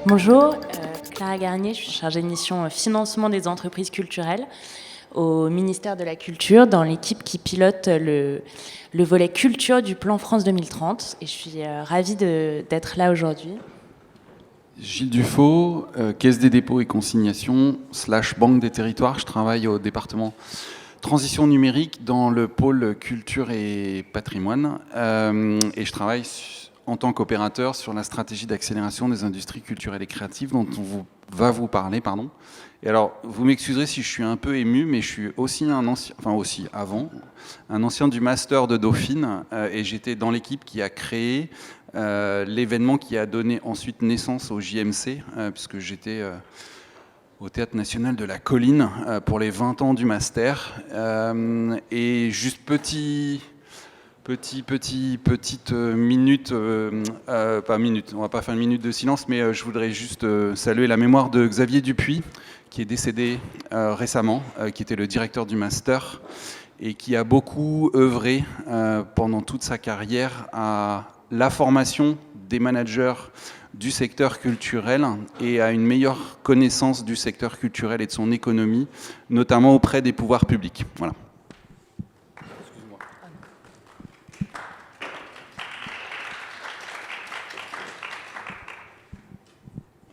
Bonjour, Clara Garnier, je suis chargée de mission financement des entreprises culturelles au ministère de la Culture, dans l'équipe qui pilote le volet culture du plan France 2030. Et je suis ravie d'être là aujourd'hui. Gilles Dufaux, Caisse des dépôts et consignations, / Banque des territoires. Je travaille au département transition numérique dans le pôle culture et patrimoine. Et je travaille en tant qu'opérateur sur la stratégie d'accélération des industries culturelles et créatives dont on va vous parler. Pardon. Et alors, vous m'excuserez si je suis un peu ému, mais je suis aussi un ancien, enfin aussi avant, un ancien du master de Dauphine, et j'étais dans l'équipe qui a créé l'événement qui a donné ensuite naissance au JMC, puisque j'étais au Théâtre National de la Colline pour les 20 ans du master. Et juste petite minute, pas minute, on va pas faire une minute de silence, mais je voudrais juste saluer la mémoire de Xavier Dupuis, qui est décédé récemment, qui était le directeur du master et qui a beaucoup œuvré pendant toute sa carrière à la formation des managers du secteur culturel et à une meilleure connaissance du secteur culturel et de son économie, notamment auprès des pouvoirs publics. Voilà. Excuse-moi.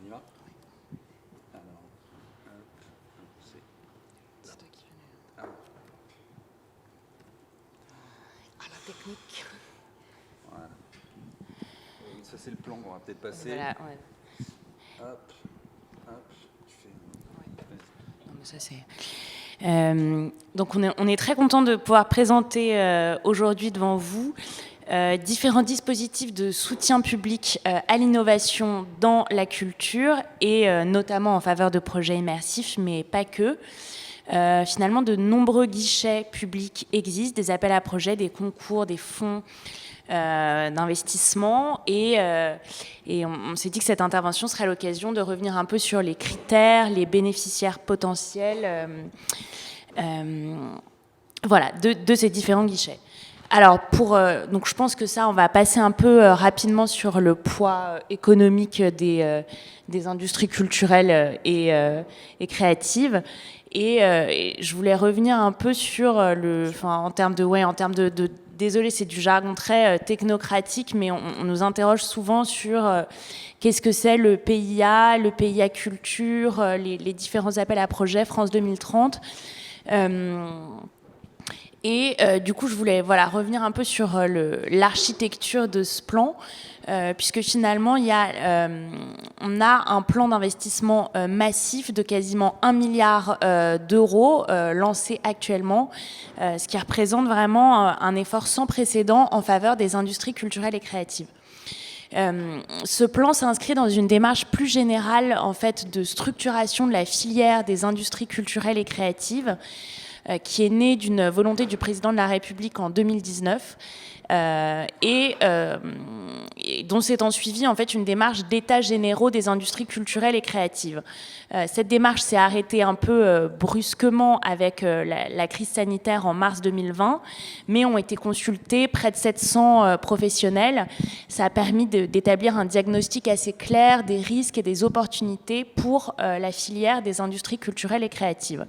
On y va ? Alors, c'est toi qui viens. Ah, la technique. Voilà. Ça, c'est le plan qu'on va peut-être passer. Voilà, ouais. Hop, tu fais... Non, mais ça, c'est... donc on est très content de pouvoir présenter aujourd'hui devant vous différents dispositifs de soutien public à l'innovation dans la culture et notamment en faveur de projets immersifs, mais pas que. Finalement, de nombreux guichets publics existent, des appels à projets, des concours, des fonds d'investissement et on s'est dit que cette intervention serait l'occasion de revenir un peu sur les critères, les bénéficiaires potentiels voilà, de ces différents guichets. Alors, donc je pense que ça, on va passer un peu rapidement sur le poids économique des industries culturelles et créatives. Et je voulais revenir un peu sur en termes de désolé, c'est du jargon très technocratique, mais on nous interroge souvent sur qu'est-ce que c'est le PIA culture, les différents appels à projets France 2030. Du coup, je voulais revenir un peu sur l'architecture de ce plan, puisque finalement, on a un plan d'investissement massif de quasiment 1 milliard d'euros lancé actuellement, ce qui représente vraiment un effort sans précédent en faveur des industries culturelles et créatives. Ce plan s'inscrit dans une démarche plus générale en fait, de structuration de la filière des industries culturelles et créatives, qui est né d'une volonté du président de la République en 2019 et dont s'est ensuivie en fait une démarche d'états généraux des industries culturelles et créatives. Cette démarche s'est arrêtée un peu brusquement avec la crise sanitaire en mars 2020, mais ont été consultés près de 700 professionnels. Ça a permis d'établir un diagnostic assez clair des risques et des opportunités pour la filière des industries culturelles et créatives.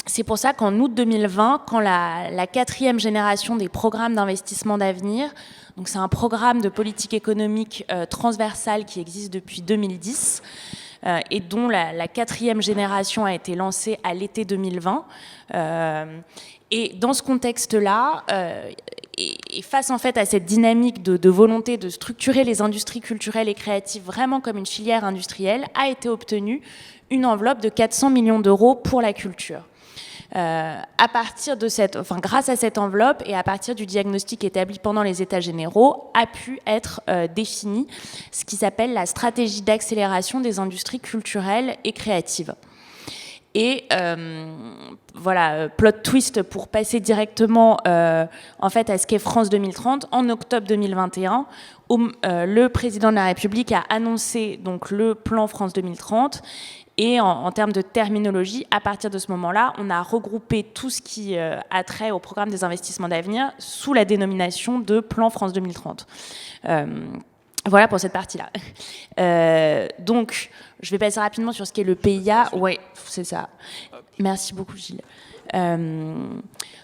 C'est pour ça qu'en août 2020, quand la 4e génération des programmes d'investissement d'avenir, donc c'est un programme de politique économique transversale qui existe depuis 2010 et dont la 4e génération a été lancée à l'été 2020. Et dans ce contexte-là, et face en fait à cette dynamique de volonté de structurer les industries culturelles et créatives vraiment comme une filière industrielle, a été obtenue une enveloppe de 400 millions d'euros pour la culture. À partir de grâce à cette enveloppe et à partir du diagnostic établi pendant les États généraux, a pu être défini ce qui s'appelle la stratégie d'accélération des industries culturelles et créatives. Et plot twist pour passer directement en fait à ce qu'est France 2030. En octobre 2021, le président de la République a annoncé donc le plan France 2030. Et en termes de terminologie, à partir de ce moment-là, on a regroupé tout ce qui a trait au programme des investissements d'avenir sous la dénomination de plan France 2030. Voilà pour cette partie-là. Donc, je vais passer rapidement sur ce qu'est le PIA. Oui, c'est ça. Merci beaucoup, Gilles.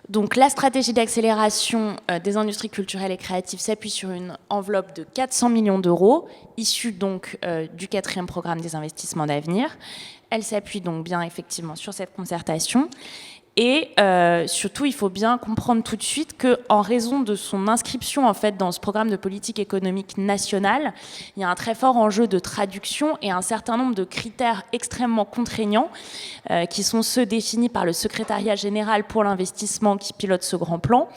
Donc, la stratégie d'accélération des industries culturelles et créatives s'appuie sur une enveloppe de 400 millions d'euros, issue donc du 4e programme des investissements d'avenir. Elle s'appuie donc bien effectivement sur cette concertation. Et surtout, il faut bien comprendre tout de suite qu'en raison de son inscription en fait, dans ce programme de politique économique nationale, il y a un très fort enjeu de traduction et un certain nombre de critères extrêmement contraignants qui sont ceux définis par le secrétariat général pour l'investissement qui pilote ce grand plan,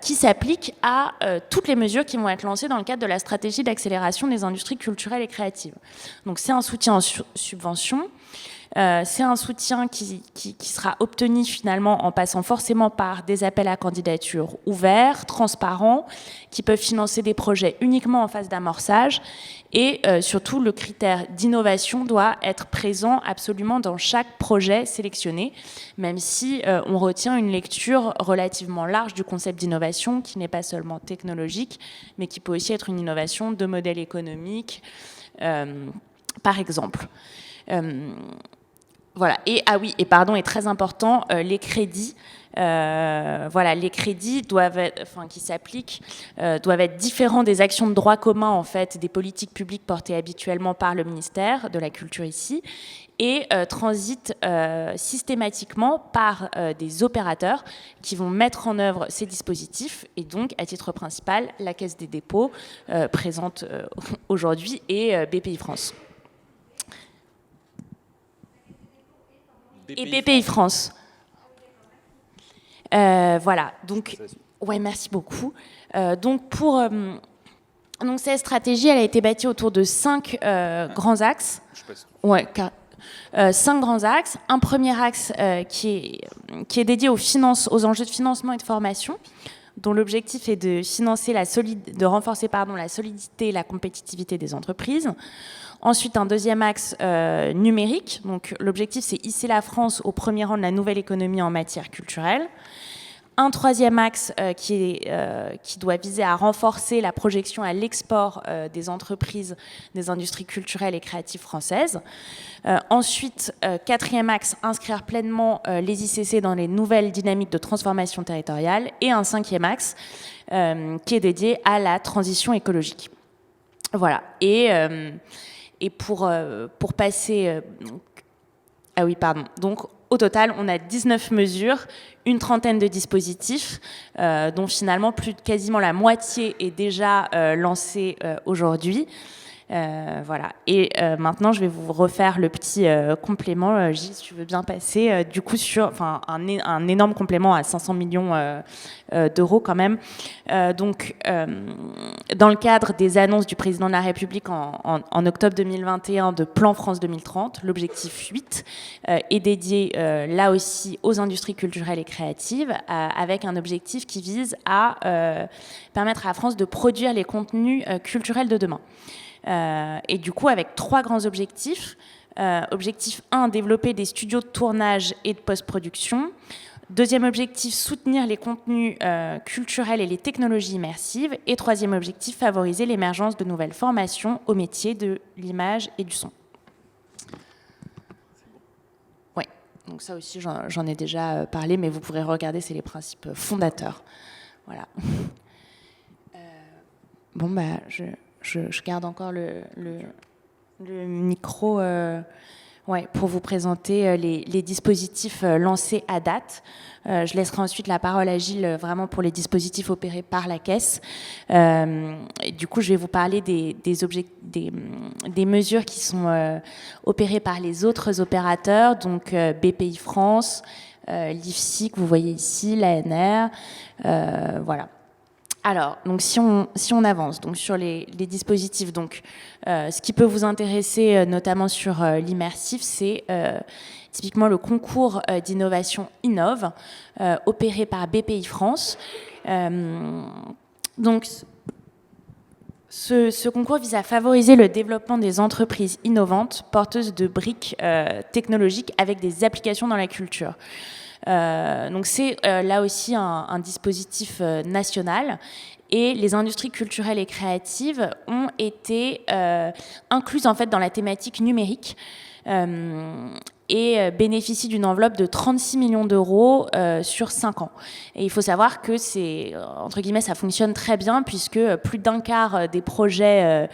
qui s'appliquent à toutes les mesures qui vont être lancées dans le cadre de la stratégie d'accélération des industries culturelles et créatives. Donc c'est un soutien en subvention. C'est un soutien qui sera obtenu finalement en passant forcément par des appels à candidature ouverts, transparents, qui peuvent financer des projets uniquement en phase d'amorçage. Et surtout, le critère d'innovation doit être présent absolument dans chaque projet sélectionné, même si on retient une lecture relativement large du concept d'innovation, qui n'est pas seulement technologique, mais qui peut aussi être une innovation de modèle économique, par exemple. Voilà. Et et très important, les crédits. Les crédits qui s'appliquent doivent être différents des actions de droit commun en fait, des politiques publiques portées habituellement par le ministère de la Culture ici, et transitent systématiquement par des opérateurs qui vont mettre en œuvre ces dispositifs. Et donc, à titre principal, la Caisse des dépôts présente aujourd'hui et BPI France. Et BPI France. Voilà, donc, ouais, merci beaucoup. Donc, cette stratégie, elle a été bâtie autour de 5 grands axes. Ouais, 5 grands axes. Un premier axe qui est dédié aux enjeux de financement et de formation, dont l'objectif est de renforcer la solidité et la compétitivité des entreprises. Ensuite, un deuxième axe numérique. Donc, l'objectif, c'est hisser la France au premier rang de la nouvelle économie en matière culturelle. Un troisième axe qui doit viser à renforcer la projection à l'export des entreprises, des industries culturelles et créatives françaises. Ensuite, quatrième axe, inscrire pleinement les ICC dans les nouvelles dynamiques de transformation territoriale. Et un cinquième axe qui est dédié à la transition écologique. Voilà. Et pour passer... Donc, au total, on a 19 mesures, une trentaine de dispositifs, dont finalement quasiment la moitié est déjà lancée aujourd'hui. Voilà. Et maintenant, je vais vous refaire le petit complément. Gilles, si tu veux bien passer, du coup, sur un énorme complément à 500 millions d'euros quand même. Donc, dans le cadre des annonces du président de la République en octobre 2021 de Plan France 2030, l'objectif 8 est dédié là aussi aux industries culturelles et créatives, avec un objectif qui vise à permettre à la France de produire les contenus culturels de demain. Et du coup, avec 3 grands objectifs. Objectif 1, développer des studios de tournage et de post-production. Deuxième objectif, soutenir les contenus culturels et les technologies immersives. Et troisième objectif, favoriser l'émergence de nouvelles formations au métier de l'image et du son. Oui, donc ça aussi, j'en ai déjà parlé, mais vous pourrez regarder, c'est les principes fondateurs. Voilà. Je garde encore le micro pour vous présenter les dispositifs lancés à date. Je laisserai ensuite la parole à Gilles vraiment pour les dispositifs opérés par la Caisse. Et du coup, je vais vous parler des mesures qui sont opérées par les autres opérateurs, donc BPI France, l'IFSI que vous voyez ici, l'ANR, voilà. Alors, donc si on avance donc sur les dispositifs, donc ce qui peut vous intéresser notamment sur l'immersif, c'est typiquement le concours d'innovation Innov opéré par BPI France. Donc ce concours vise à favoriser le développement des entreprises innovantes porteuses de briques technologiques avec des applications dans la culture. Donc c'est là aussi un dispositif national. Et les industries culturelles et créatives ont été incluses en fait dans la thématique numérique et bénéficient d'une enveloppe de 36 millions d'euros sur 5 ans. Et il faut savoir que c'est, entre guillemets, ça fonctionne très bien puisque plus d'un quart des projets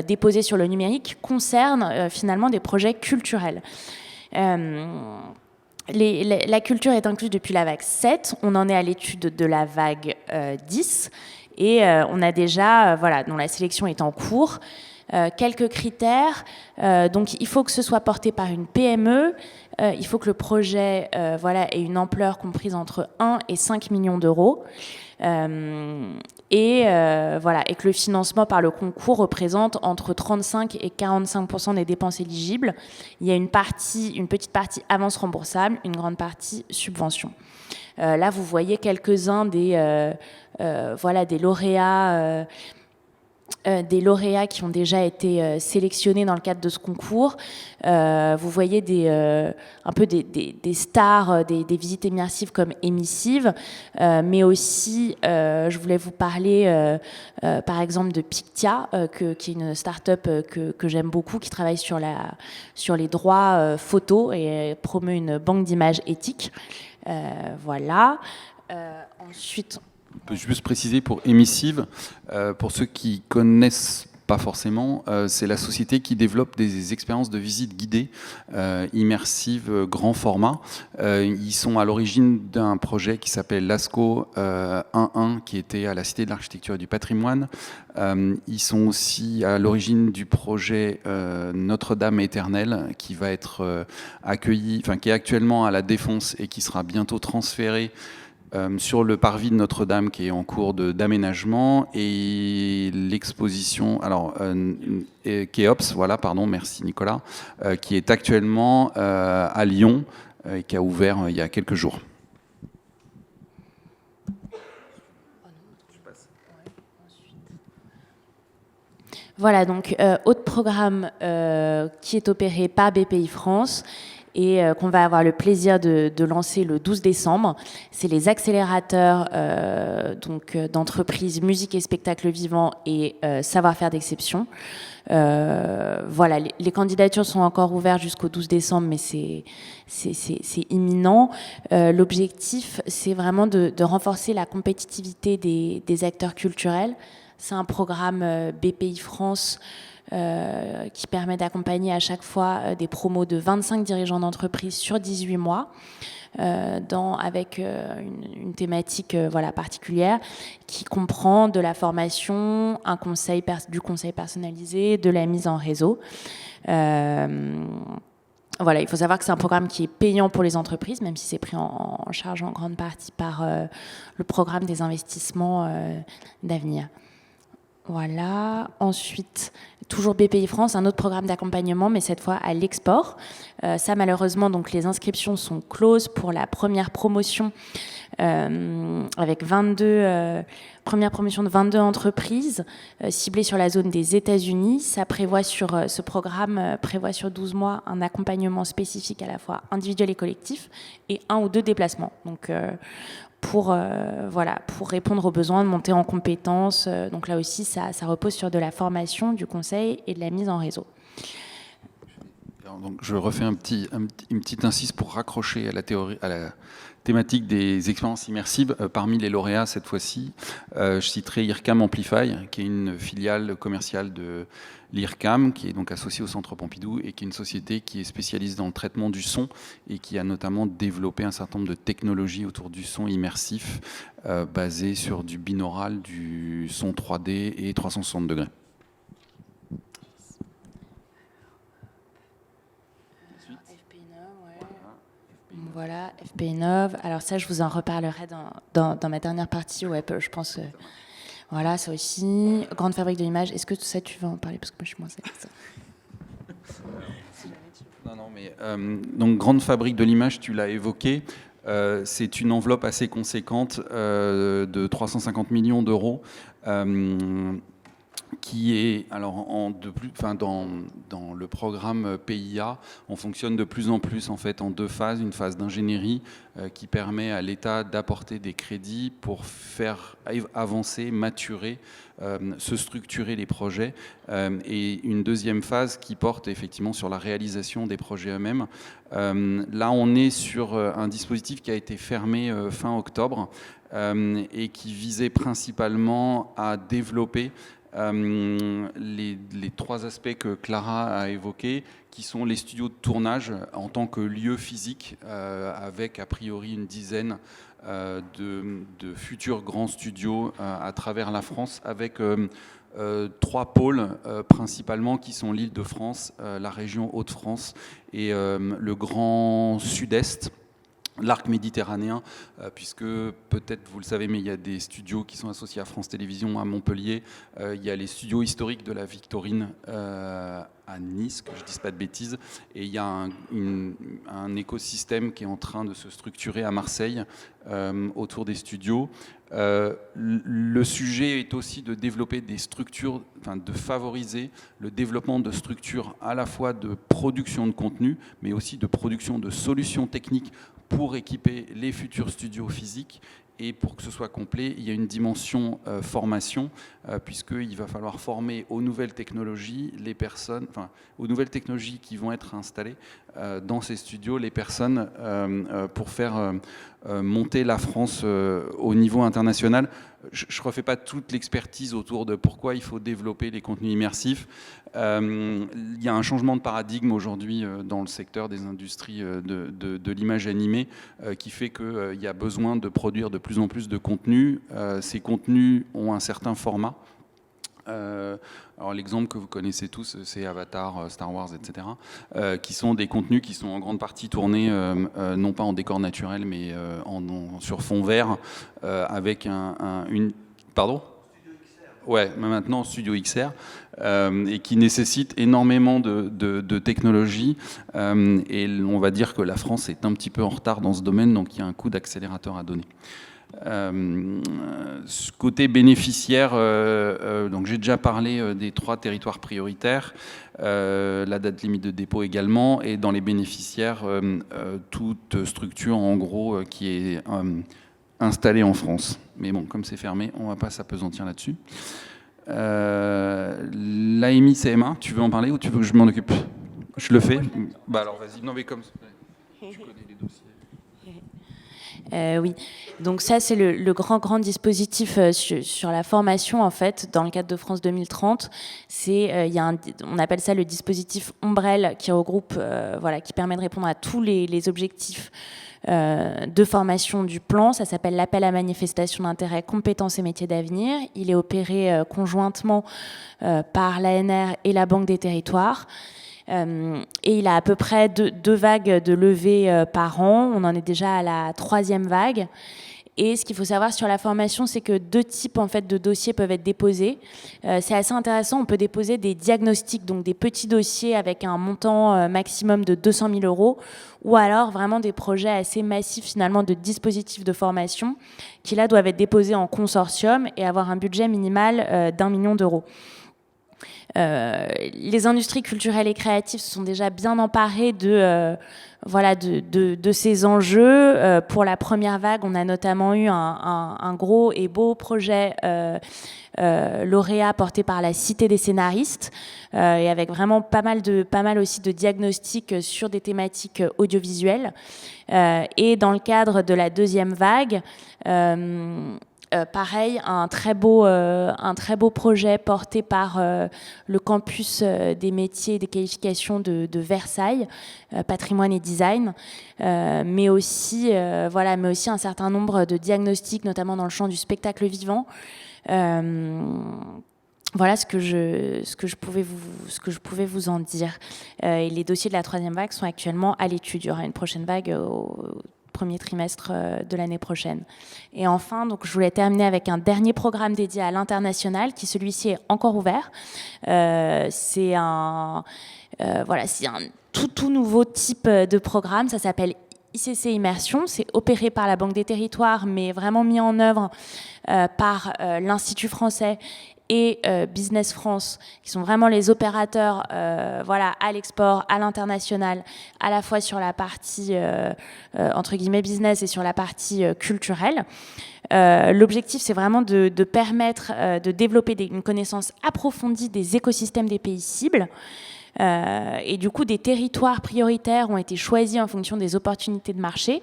déposés sur le numérique concernent finalement des projets culturels. La culture est incluse depuis la vague 7, on en est à l'étude de la vague 10 et on a déjà, voilà, dont la sélection est en cours. Quelques critères, donc il faut que ce soit porté par une PME, il faut que le projet ait une ampleur comprise entre 1 et 5 millions d'euros. Et que le financement par le concours représente entre 35 et 45% des dépenses éligibles. Il y a une petite partie avance remboursable, une grande partie subvention. Là, vous voyez quelques-uns des lauréats. Des lauréats qui ont déjà été sélectionnés dans le cadre de ce concours. Vous voyez un peu des stars, des visites immersives comme Émissive, mais aussi, je voulais vous parler par exemple de Pictia, qui est une start-up que j'aime beaucoup, qui travaille sur les droits photos et promeut une banque d'images éthiques. Voilà. Ensuite... On peut juste préciser pour Émissive, pour ceux qui connaissent pas forcément, c'est la société qui développe des expériences de visite guidée immersive grand format. Ils sont à l'origine d'un projet qui s'appelle l'ASCO 1.1 qui était à la Cité de l'Architecture et du Patrimoine. Ils sont aussi à l'origine du projet Notre-Dame éternelle qui va être qui est actuellement à la Défense et qui sera bientôt transféré sur le parvis de Notre-Dame qui est en cours d'aménagement, et l'exposition, Kéops, voilà, pardon, merci Nicolas, qui est actuellement à Lyon et qui a ouvert il y a quelques jours. Voilà, donc autre programme qui est opéré par BPI-France et qu'on va avoir le plaisir de lancer le 12 décembre. C'est les accélérateurs d'entreprises musique et spectacle vivant et savoir-faire d'exception. Voilà, les candidatures sont encore ouvertes jusqu'au 12 décembre, mais c'est imminent. L'objectif, c'est vraiment de renforcer la compétitivité des acteurs culturels. C'est un programme BPI France qui permet d'accompagner à chaque fois des promos de 25 dirigeants d'entreprise sur 18 mois, avec une thématique particulière qui comprend de la formation, du conseil personnalisé, de la mise en réseau. Voilà, il faut savoir que c'est un programme qui est payant pour les entreprises, même si c'est pris en charge en grande partie par le programme des investissements d'avenir. Voilà. Ensuite, toujours BPI France, un autre programme d'accompagnement, mais cette fois à l'export. Ça, malheureusement, donc les inscriptions sont closes pour la première promotion avec première promotion de 22 entreprises ciblées sur la zone des États-Unis. Ce programme prévoit sur 12 mois un accompagnement spécifique à la fois individuel et collectif et 1 ou 2 déplacements. Donc, pour répondre aux besoins de monter en compétences. Donc là aussi, ça repose sur de la formation, du conseil et de la mise en réseau. Donc, je refais une petite insiste pour raccrocher à la thématique des expériences immersives. Parmi les lauréats, cette fois-ci, je citerai IRCAM Amplify, qui est une filiale commerciale de l'IRCAM, qui est donc associée au Centre Pompidou et qui est une société qui est spécialisée dans le traitement du son et qui a notamment développé un certain nombre de technologies autour du son immersif basées sur du binaural, du son 3D et 360 degrés. Voilà, FP9. Alors ça, je vous en reparlerai dans ma dernière partie web. Je pense, voilà, ça aussi. Grande fabrique de l'image. Est-ce que tout ça, tu veux en parler? Parce que moi, je suis moins ça. Non, mais donc grande fabrique de l'image, tu l'as évoqué. C'est une enveloppe assez conséquente de 350 millions d'euros qui est, alors dans le programme PIA, on fonctionne de plus en plus en fait en 2 phases, une phase d'ingénierie qui permet à l'État d'apporter des crédits pour faire avancer, maturer, se structurer les projets, et une deuxième phase qui porte effectivement sur la réalisation des projets eux-mêmes. Là, on est sur un dispositif qui a été fermé fin octobre et qui visait principalement à développer les 3 aspects que Clara a évoqués, qui sont les studios de tournage en tant que lieu physique, avec a priori une dizaine de futurs grands studios à travers la France, avec 3 pôles principalement qui sont l'Île-de-France, la région Hauts-de-France et le Grand Sud-Est. L'arc méditerranéen, puisque peut-être vous le savez, mais il y a des studios qui sont associés à France Télévisions à Montpellier. Il y a les studios historiques de la Victorine à Nice, que je ne dise pas de bêtises. Et il y a un écosystème qui est en train de se structurer à Marseille autour des studios. Le sujet est aussi de développer des structures, enfin de favoriser le développement de structures à la fois de production de contenu, mais aussi de production de solutions techniques pour équiper les futurs studios physiques. Et pour que ce soit complet, il y a une dimension formation, puisqu'il va falloir former aux nouvelles technologies les personnes, enfin aux nouvelles technologies qui vont être installées dans ces studios, les personnes pour faire monter la France au niveau international. Je ne refais pas toute l'expertise autour de pourquoi il faut développer les contenus immersifs. Il y a un changement de paradigme aujourd'hui dans le secteur des industries de l'image animée qui fait qu'il y a besoin de produire de plus en plus de contenus. Ces contenus ont un certain format. Alors l'exemple que vous connaissez tous, c'est Avatar, Star Wars, etc., qui sont des contenus qui sont en grande partie tournés non pas en décor naturel, mais sur fond vert, avec une... Pardon ? Ouais, mais maintenant Studio XR, et qui nécessite énormément de technologie, et on va dire que la France est un petit peu en retard dans ce domaine, donc il y a un coup d'accélérateur à donner. Côté bénéficiaire, donc j'ai déjà parlé des 3 territoires prioritaires, la date limite de dépôt également, et dans les bénéficiaires, toute structure en gros qui est installée en France. Mais bon, comme c'est fermé, on ne va pas s'apesantir là-dessus. L'AMI CMA, tu veux en parler ou tu veux que je m'en occupe? Je le fais. Bah alors vas-y. Non mais comme tu connais les dossiers. Oui, donc ça c'est le grand dispositif sur la formation en fait dans le cadre de France 2030. On appelle ça le dispositif Ombrelle qui regroupe, qui permet de répondre à tous les objectifs de formation du plan. Ça s'appelle l'appel à manifestation d'intérêt compétences et métiers d'avenir. Il est opéré conjointement par l'ANR et la Banque des Territoires. Et il a à peu près 2 vagues de levée par an. On en est déjà à la 3e vague. Et ce qu'il faut savoir sur la formation, c'est que 2 types en fait, de dossiers peuvent être déposés. C'est assez intéressant. On peut déposer des diagnostics, donc des petits dossiers avec un montant maximum de 200 000 €, ou alors vraiment des projets assez massifs finalement de dispositifs de formation qui là doivent être déposés en consortium et avoir un budget minimal d'1 million d'euros. Les industries culturelles et créatives se sont déjà bien emparées de ces enjeux. Pour la première vague, on a notamment eu un gros et beau projet lauréat porté par la Cité des scénaristes, et avec vraiment pas mal aussi de diagnostics sur des thématiques audiovisuelles. Et dans le cadre de la 2e vague, pareil, un très beau projet porté par le campus des métiers et des qualifications de Versailles, patrimoine et design, mais aussi un certain nombre de diagnostics, notamment dans le champ du spectacle vivant. Voilà ce que je pouvais vous en dire. Et les dossiers de la 3e vague sont actuellement à l'étude. Il y aura une prochaine vague au premier trimestre de l'année prochaine. Et enfin, donc, je voulais terminer avec un dernier programme dédié à l'international, qui celui-ci est encore ouvert. C'est un tout nouveau type de programme. Ça s'appelle ICC Immersion, c'est opéré par la Banque des Territoires, mais vraiment mis en œuvre par l'Institut français et Business France, qui sont vraiment les opérateurs voilà, à l'export, à l'international, à la fois sur la partie entre guillemets business et sur la partie culturelle. L'objectif, c'est vraiment de permettre de développer une connaissance approfondie des écosystèmes des pays cibles. Et du coup, des territoires prioritaires ont été choisis en fonction des opportunités de marché.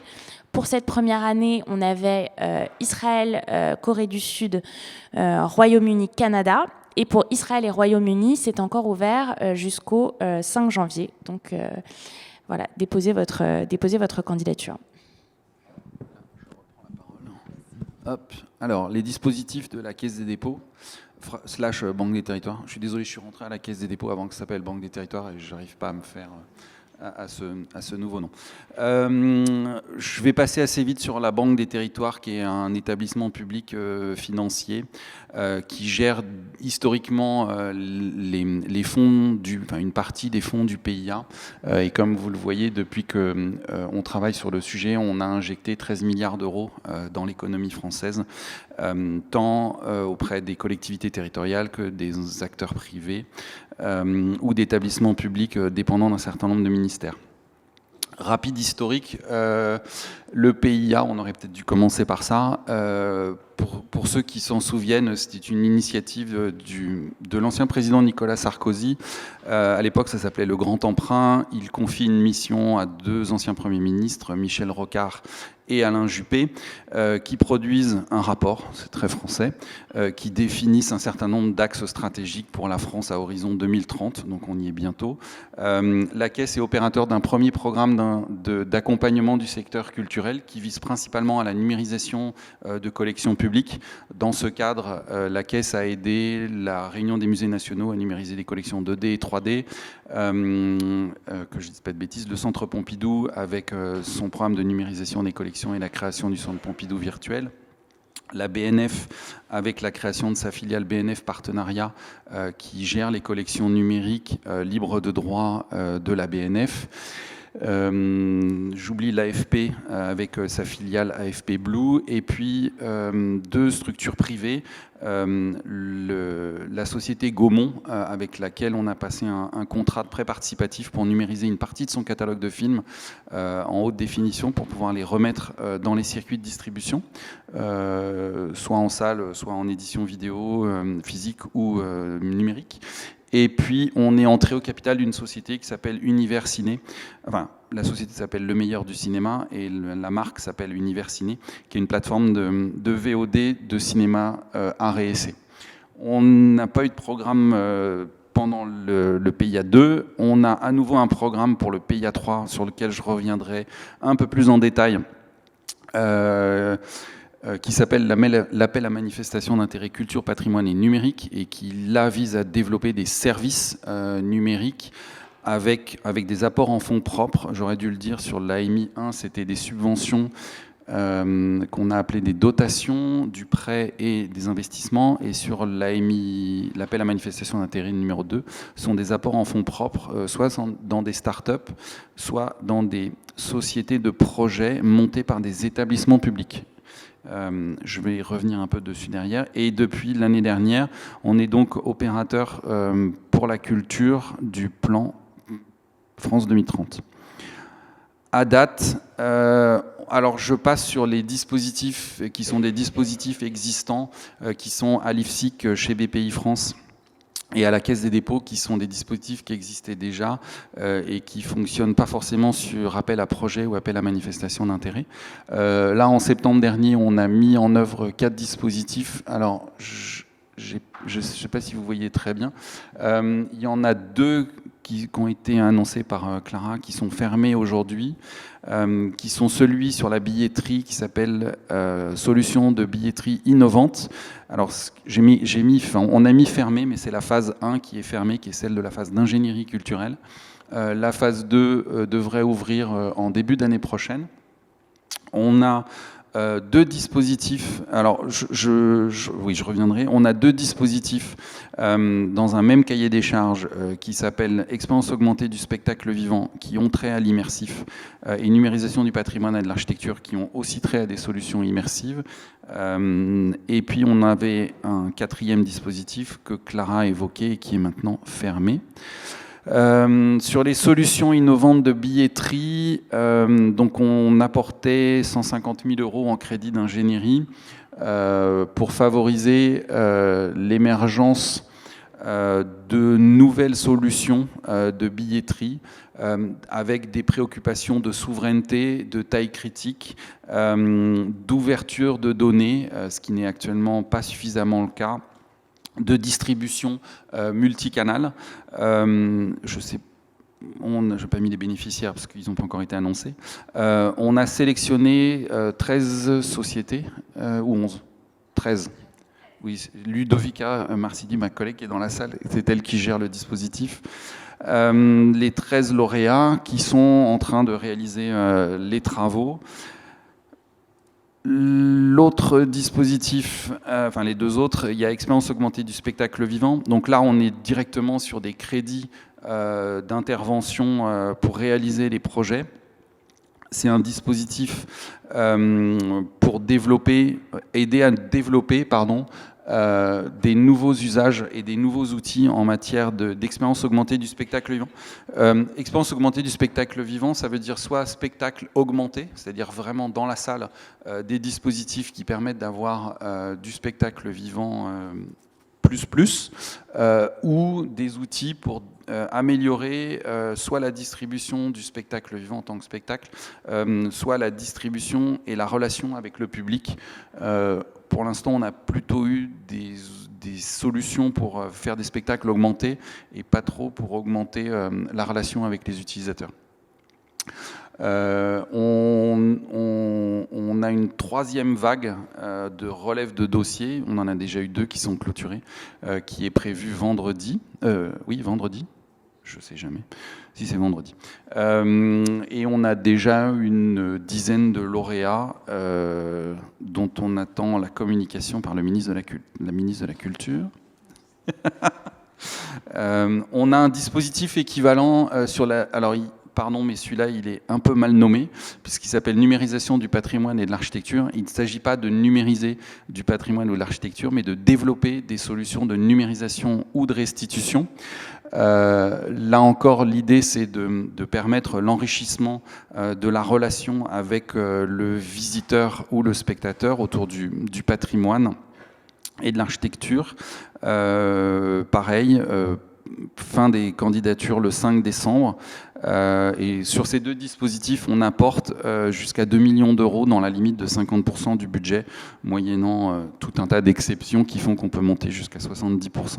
Pour cette première année, on avait Israël, Corée du Sud, Royaume-Uni, Canada. Et pour Israël et Royaume-Uni, c'est encore ouvert jusqu'au 5 janvier. Donc voilà, déposez votre candidature. Hop. Alors, les dispositifs de la Caisse des dépôts / Banque des Territoires. Je suis désolé, je suis rentré à la Caisse des dépôts avant que ça s'appelle Banque des Territoires et je n'arrive pas à me faire à ce nouveau nom. Je vais passer assez vite sur la Banque des Territoires, qui est un établissement public financier qui gère historiquement les fonds une partie des fonds du PIA. Et comme vous le voyez, depuis qu'on travaille sur le sujet, on a injecté 13 milliards d'euros dans l'économie française, tant auprès des collectivités territoriales que des acteurs privés ou d'établissements publics dépendant d'un certain nombre de ministères. Rapide historique, le PIA, on aurait peut-être dû commencer par ça. Pour ceux qui s'en souviennent, c'était une initiative de l'ancien président Nicolas Sarkozy. À l'époque, ça s'appelait le Grand Emprunt. Il confie une mission à 2 anciens premiers ministres, Michel Rocard et Alain Juppé, qui produisent un rapport, c'est très français, qui définissent un certain nombre d'axes stratégiques pour la France à horizon 2030, donc on y est bientôt. La Caisse est opérateur d'un premier programme d'accompagnement du secteur culturel qui vise principalement à la numérisation de collections publiques. Dans ce cadre, la Caisse a aidé la Réunion des musées nationaux à numériser des collections 2D et 3D, que je ne dise pas de bêtises, le Centre Pompidou avec son programme de numérisation des collections et la création du Centre Pompidou virtuel. La BNF avec la création de sa filiale BNF Partenariat qui gère les collections numériques libres de droit de la BNF. J'oublie l'AFP avec sa filiale AFP Blue et puis 2 structures privées, la société Gaumont avec laquelle on a passé un contrat de prêt participatif pour numériser une partie de son catalogue de films en haute définition pour pouvoir les remettre dans les circuits de distribution, soit en salle, soit en édition vidéo physique ou numérique. Et puis, on est entré au capital d'une société qui s'appelle Univers Ciné. Enfin, la société s'appelle Le Meilleur du Cinéma et la marque s'appelle Univers Ciné, qui est une plateforme de VOD de cinéma art et essai. On n'a pas eu de programme pendant le PIA 2. On a à nouveau un programme pour le PIA 3 sur lequel je reviendrai un peu plus en détail. Qui s'appelle l'appel à manifestation d'intérêt culture, patrimoine et numérique et qui là vise à développer des services numériques avec des apports en fonds propres. J'aurais dû le dire sur l'AMI 1, c'était des subventions qu'on a appelées des dotations, du prêt et des investissements. Et sur l'AMI, l'appel à manifestation d'intérêt numéro 2, sont des apports en fonds propres, soit dans des startups, soit dans des sociétés de projets montées par des établissements publics. Je vais y revenir un peu dessus derrière. Et depuis l'année dernière, on est donc opérateur pour la culture du plan France 2030. À date, alors je passe sur les dispositifs qui sont des dispositifs existants, qui sont à l'IFSIC chez BPI France et à la Caisse des dépôts, qui sont des dispositifs qui existaient déjà et qui ne fonctionnent pas forcément sur appel à projet ou appel à manifestation d'intérêt. Là, en septembre dernier, on a mis en œuvre 4 dispositifs. Alors, je ne sais pas si vous voyez très bien. Il y en a 2 qui ont été annoncés par Clara, qui sont fermés aujourd'hui, qui sont celui sur la billetterie qui s'appelle Solutions de billetterie innovante. Alors, on a mis fermé, mais c'est la phase 1 qui est fermée, qui est celle de la phase d'ingénierie culturelle. La phase 2 devrait ouvrir en début d'année prochaine. On a deux dispositifs. Alors, oui, je reviendrai. On a deux dispositifs dans un même cahier des charges qui s'appelle Expérience augmentée du spectacle vivant, qui ont trait à l'immersif, et numérisation du patrimoine et de l'architecture, qui ont aussi trait à des solutions immersives. Et puis, on avait un quatrième dispositif que Clara a évoqué et qui est maintenant fermé. Sur les solutions innovantes de billetterie, donc on apportait 150 000 € en crédit d'ingénierie pour favoriser l'émergence de nouvelles solutions de billetterie avec des préoccupations de souveraineté, de taille critique, d'ouverture de données, ce qui n'est actuellement pas suffisamment le cas, de distribution multicanal. Je sais, je n'ai pas mis les bénéficiaires parce qu'ils n'ont pas encore été annoncés. On a sélectionné 13 sociétés, ou 11, 13. Oui, Ludovica Marsidi, ma collègue qui est dans la salle, c'est elle qui gère le dispositif. Les 13 lauréats qui sont en train de réaliser les travaux. L'autre dispositif, enfin les deux autres, il y a expérience augmentée du spectacle vivant. Donc là, on est directement sur des crédits d'intervention pour réaliser les projets. C'est un dispositif pour aider à développer, des nouveaux usages et des nouveaux outils en matière d'expérience augmentée du spectacle vivant. Expérience augmentée du spectacle vivant, ça veut dire soit spectacle augmenté, c'est-à-dire vraiment dans la salle, des dispositifs qui permettent d'avoir du spectacle vivant plus, ou des outils pour améliorer soit la distribution du spectacle vivant en tant que spectacle, soit la distribution et la relation avec le public. Pour l'instant, on a plutôt eu des solutions pour faire des spectacles augmentés et pas trop pour augmenter la relation avec les utilisateurs. On a une troisième vague de relève de dossiers. On en a déjà eu 2 qui sont clôturés, qui est prévue vendredi. Oui, vendredi. Je ne sais jamais si c'est vendredi. Et on a déjà une dizaine de lauréats dont on attend la communication par le ministre de la Culture. On a un dispositif équivalent sur la... Alors, pardon, mais celui-là, il est un peu mal nommé, puisqu'il s'appelle numérisation du patrimoine et de l'architecture. Il ne s'agit pas de numériser du patrimoine ou de l'architecture, mais de développer des solutions de numérisation ou de restitution. Là encore, l'idée, c'est de permettre l'enrichissement de la relation avec le visiteur ou le spectateur autour du patrimoine et de l'architecture. Pareil, fin des candidatures le 5 décembre. Et sur ces 2 dispositifs, on apporte jusqu'à 2 millions d'euros dans la limite de 50% du budget, moyennant tout un tas d'exceptions qui font qu'on peut monter jusqu'à 70%.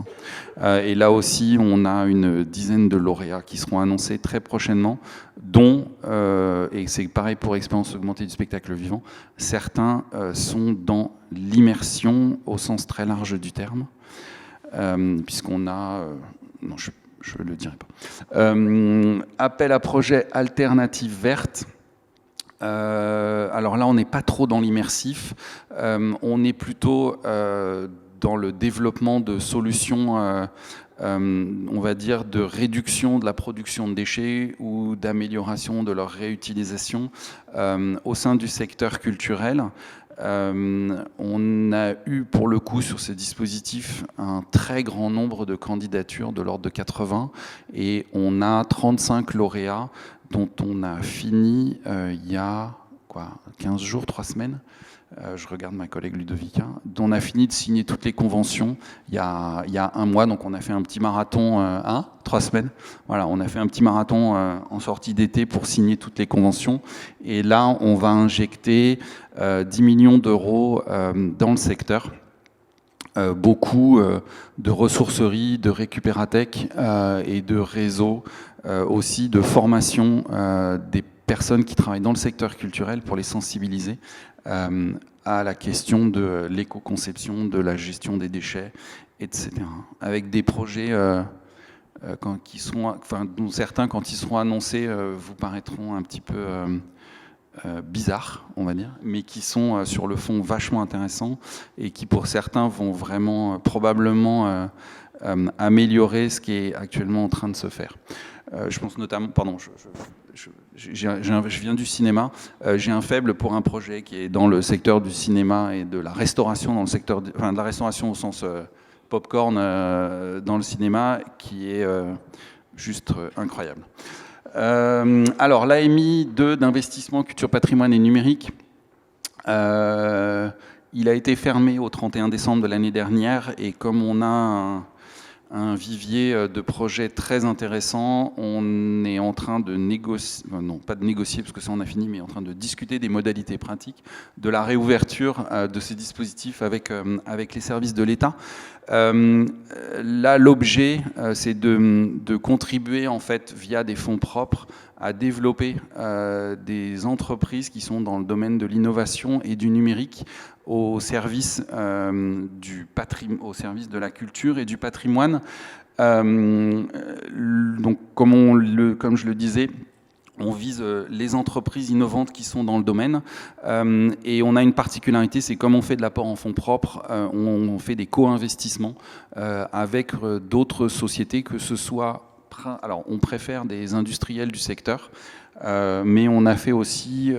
Et là aussi, on a une dizaine de lauréats qui seront annoncés très prochainement, dont, et c'est pareil pour expérience augmentée du spectacle vivant, certains sont dans l'immersion au sens très large du terme, puisqu'on a... non, je ne le dirai pas. Appel à projet alternative verte. Alors là, on n'est pas trop dans l'immersif. On est plutôt dans le développement de solutions, on va dire, de réduction de la production de déchets ou d'amélioration de leur réutilisation au sein du secteur culturel. On a eu pour le coup sur ces dispositifs un très grand nombre de candidatures de l'ordre de 80 et on a 35 lauréats dont on a fini il y a 15 jours, 3 semaines. Je regarde ma collègue Ludovica, dont on a fini de signer toutes les conventions il y a 1 mois, donc on a fait un petit marathon, 3 semaines. Voilà, on a fait un petit marathon en sortie d'été pour signer toutes les conventions. Et là, on va injecter 10 millions d'euros dans le secteur. Beaucoup de ressourceries, de récupératech et de réseaux, aussi de formation des personnes qui travaillent dans le secteur culturel pour les sensibiliser à la question de l'éco-conception, de la gestion des déchets, etc. Avec des projets dont certains, quand ils seront annoncés, vous paraîtront un petit peu bizarres, on va dire, mais qui sont sur le fond vachement intéressants et qui pour certains vont vraiment probablement améliorer ce qui est actuellement en train de se faire. Je pense notamment, pardon, je viens du cinéma, j'ai un faible pour un projet qui est dans le secteur du cinéma et de la restauration, dans le secteur de la restauration au sens popcorn dans le cinéma, qui est juste incroyable. Alors, l'AMI 2 d'investissement culture, patrimoine et numérique, il a été fermé au 31 décembre de l'année dernière, et comme on a un vivier de projets très intéressants, on est en train de négocier, non pas de négocier parce que ça on a fini, mais en train de discuter des modalités pratiques de la réouverture de ces dispositifs avec les services de l'État. Là, l'objet, c'est de contribuer en fait via des fonds propres à développer des entreprises qui sont dans le domaine de l'innovation et du numérique au service au service de la culture et du patrimoine. Donc, comme je le disais, on vise les entreprises innovantes qui sont dans le domaine, et on a une particularité, c'est comme on fait de l'apport en fonds propres, on fait des co-investissements avec d'autres sociétés, que ce soit, alors on préfère des industriels du secteur, mais on a fait aussi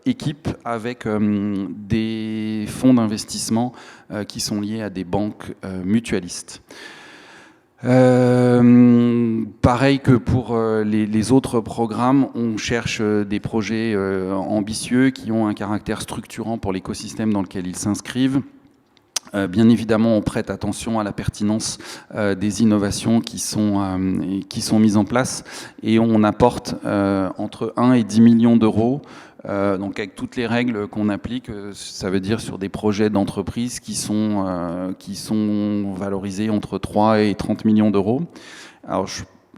équipe avec des fonds d'investissement qui sont liés à des banques mutualistes. Pareil que pour les autres programmes, on cherche des projets ambitieux qui ont un caractère structurant pour l'écosystème dans lequel ils s'inscrivent. Bien évidemment, on prête attention à la pertinence des innovations qui sont mises en place, et on apporte entre 1 et 10 millions d'euros, donc avec toutes les règles qu'on applique, ça veut dire sur des projets d'entreprise qui sont valorisés entre 3 et 30 millions d'euros. Alors,